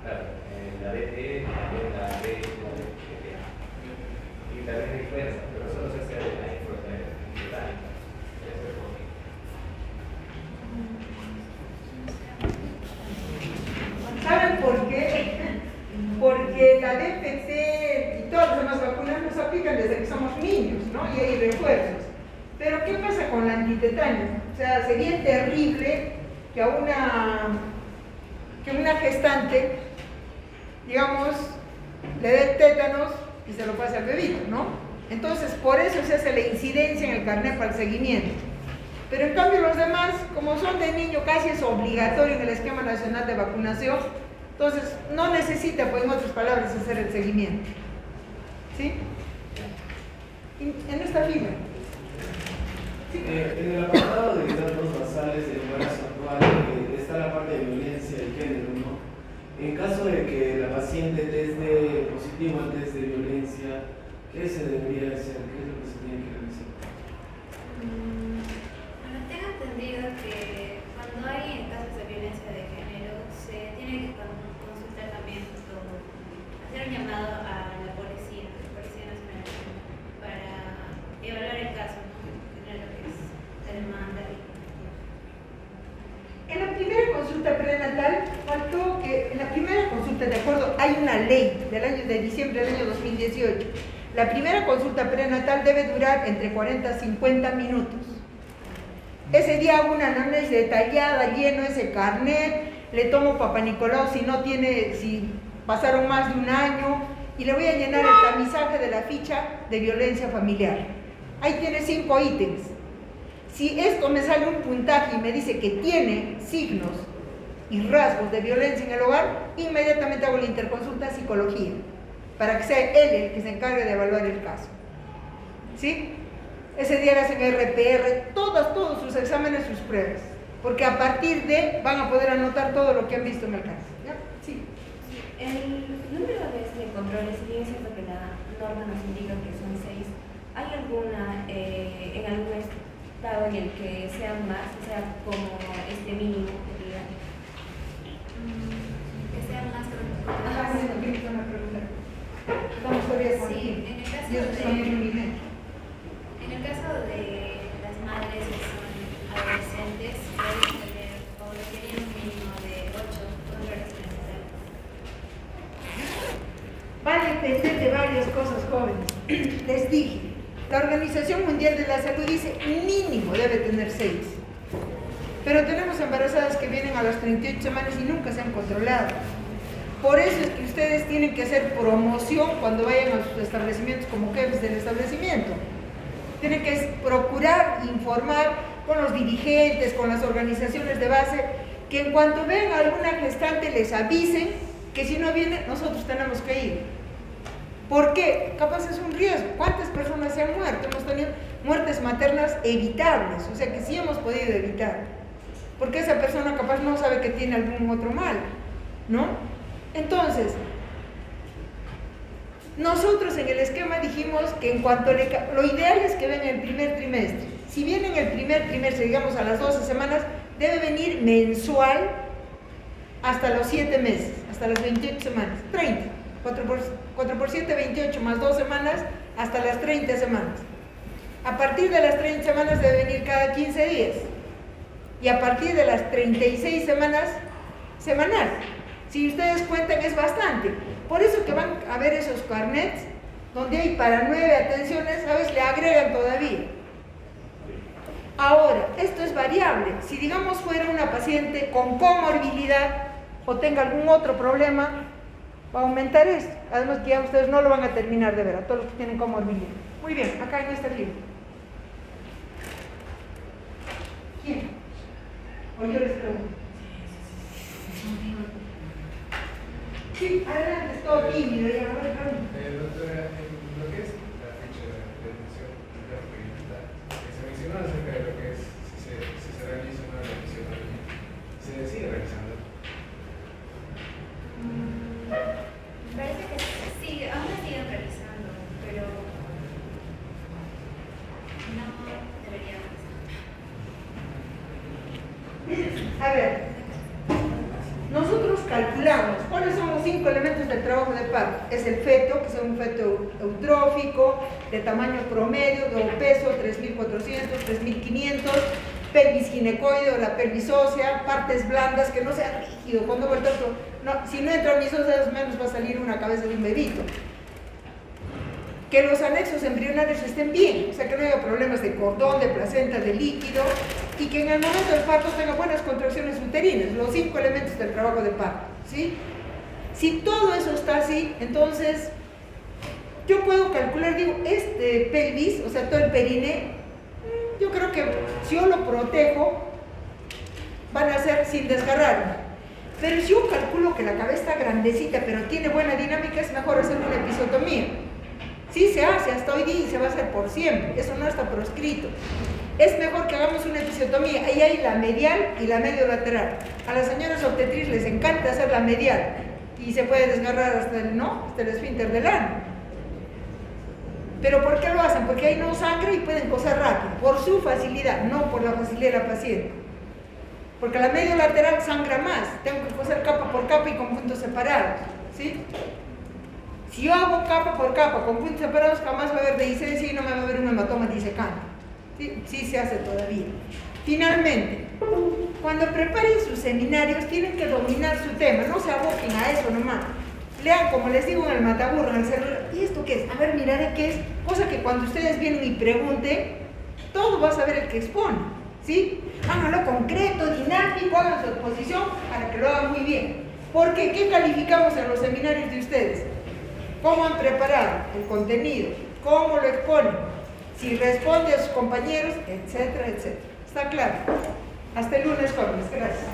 DT, la B, y también la influenza, pero solo se hace la influenza antitetránica. ¿Saben por qué? Porque la DPT y todas las demás vacunas nos aplican desde que somos niños, ¿no? Y hay refuerzos. Pero ¿qué pasa con la antitetránica? O sea, sería terrible que a una gestante, digamos, le dé tétanos y se lo pase al bebito, ¿no? Entonces, por eso se hace la incidencia en el carnet para el seguimiento. Pero en cambio los demás, como son de niño, casi es obligatorio en el esquema nacional de vacunación, entonces no necesita, pues en otras palabras, hacer el seguimiento. ¿Sí? En esta fila. Sí. En el apartado de datos basales del embarazo actual está la parte de violencia de género, ¿no? En caso de que la paciente teste positivo al test de violencia, ¿qué se debería hacer? ¿Qué es lo que se tiene que realizar? Bueno, tengo entendido que cuando hay casos de violencia de género se tiene que consultar también, hacer un llamado a la Policía Nacional, para evaluar el caso, ¿no? Tener lo que es la demanda. En la primera consulta prenatal faltó que, en la primera consulta, de acuerdo, hay una ley de diciembre del año 2018. La primera consulta prenatal debe durar entre 40 a 50 minutos. Ese día hago una anamnesis detallada, lleno ese carnet, le tomo Papá Nicolau si pasaron más de un año, y le voy a llenar el tamizaje de la ficha de violencia familiar. Ahí tiene 5 ítems. Si esto me sale un puntaje y me dice que tiene signos y rasgos de violencia en el hogar, inmediatamente hago la interconsulta psicología, para que sea él el que se encargue de evaluar el caso. ¿Sí? Ese día le hacen RPR, todos sus exámenes, sus pruebas, porque a partir de van a poder anotar todo lo que han visto en el caso. ¿Ya? Sí. El número de controles, si bien es cierto que la norma nos indica que son 6, ¿hay alguna, en algún estado en el que sean más, o sea, como este mínimo que diga? Que sean más Ajá, sí, no quiero una pregunta. Vamos todavía con Sí, en el caso y eso es también un nivel. En el caso de las madres que son adolescentes, deben tener o requerir un mínimo de 8 controles necesarios. Van a depender de varias cosas, jóvenes. Les dije, la Organización Mundial de la Salud dice mínimo debe tener 6. Pero tenemos embarazadas que vienen a las 38 semanas y nunca se han controlado. Por eso es que ustedes tienen que hacer promoción cuando vayan a sus establecimientos como jefes del establecimiento. Tienen que procurar informar con los dirigentes, con las organizaciones de base, que en cuanto vean a alguna gestante les avisen que si no viene, nosotros tenemos que ir. ¿Por qué? Capaz es un riesgo. ¿Cuántas personas se han muerto? Hemos tenido muertes maternas evitables, o sea que sí hemos podido evitar. Porque esa persona capaz no sabe que tiene algún otro mal, ¿no? Entonces, nosotros en el esquema dijimos que en cuanto lo ideal es que venga en el primer trimestre. Si viene en el primer trimestre, digamos a las 12 semanas, debe venir mensual hasta los 7 meses, hasta las 28 semanas, 30. 4 por 7, 28, más 2 semanas, hasta las 30 semanas. A partir de las 30 semanas debe venir cada 15 días. Y a partir de las 36 semanas, semanal. Si ustedes cuentan, es bastante. Por eso que van a ver esos carnets, donde hay para 9 atenciones, a veces le agregan todavía. Ahora, esto es variable. Si digamos fuera una paciente con comorbilidad o tenga algún otro problema, va a aumentar esto. Además que ya ustedes no lo van a terminar de ver, a todos los que tienen comorbilidad. Muy bien, acá en este libro. ¿Quién? O yo les pregunto. Sí, adelante, es todo tímido. Ya, Doctora, lo que es la fecha de atención se mencionó acerca de lo que es si se realiza una revisión, se sigue realizando. Me parece que sí, aún la siguen realizando, pero no debería realizar. A ver, nosotros calculamos cuáles son los 5 elementos del trabajo de parto. Es el feto, que es un feto eutrófico, de tamaño promedio, de peso 3.400, 3.500, pelvis ginecoide o la pelvis ósea, partes blandas, que no sea rígido. Cuando vuelta si no entran mis óseas, menos va a salir una cabeza de un bebito. Que los anexos embrionarios estén bien, o sea que no haya problemas de cordón, de placenta, de líquido, y que en el momento del parto tenga buenas contracciones uterinas, los 5 elementos del trabajo de parto, ¿sí? Si todo eso está así, entonces yo puedo calcular, digo, este pelvis, o sea todo el perine, Yo creo que si yo lo protejo, van a ser sin desgarrarme. Pero si yo calculo que la cabeza está grandecita, pero tiene buena dinámica, es mejor hacer una episiotomía. Sí se hace hasta hoy día y se va a hacer por siempre, eso no está proscrito. Es mejor que hagamos una episiotomía, ahí hay la medial y la mediolateral. A las señoras obstetrices les encanta hacer la medial y se puede desgarrar hasta el esfínter del ano. ¿Pero por qué lo hacen? Porque ahí no sangra y pueden coser rápido, por su facilidad, no por la facilidad de la paciente. Porque la mediolateral sangra más, tengo que coser capa por capa y con puntos separados, ¿sí? Si yo hago capa por capa con puntos separados, jamás va a haber dehiscencia y no me va a haber un hematoma disecante. ¿Sí? Sí se hace todavía. Finalmente, cuando preparen sus seminarios, tienen que dominar su tema, no se aboquen a eso nomás. Lean, como les digo, en el mataburro, en el celular, ¿y esto qué es? A ver, miraré qué es. Cosa que cuando ustedes vienen y pregunten, todo va a saber el que expone, ¿sí? Háganlo concreto, dinámico, hagan su exposición para que lo hagan muy bien. Porque, ¿qué calificamos en los seminarios de ustedes? ¿Cómo han preparado el contenido? ¿Cómo lo exponen? Si responde a sus compañeros, etcétera, etcétera. ¿Está claro? Hasta el lunes, jóvenes. Gracias.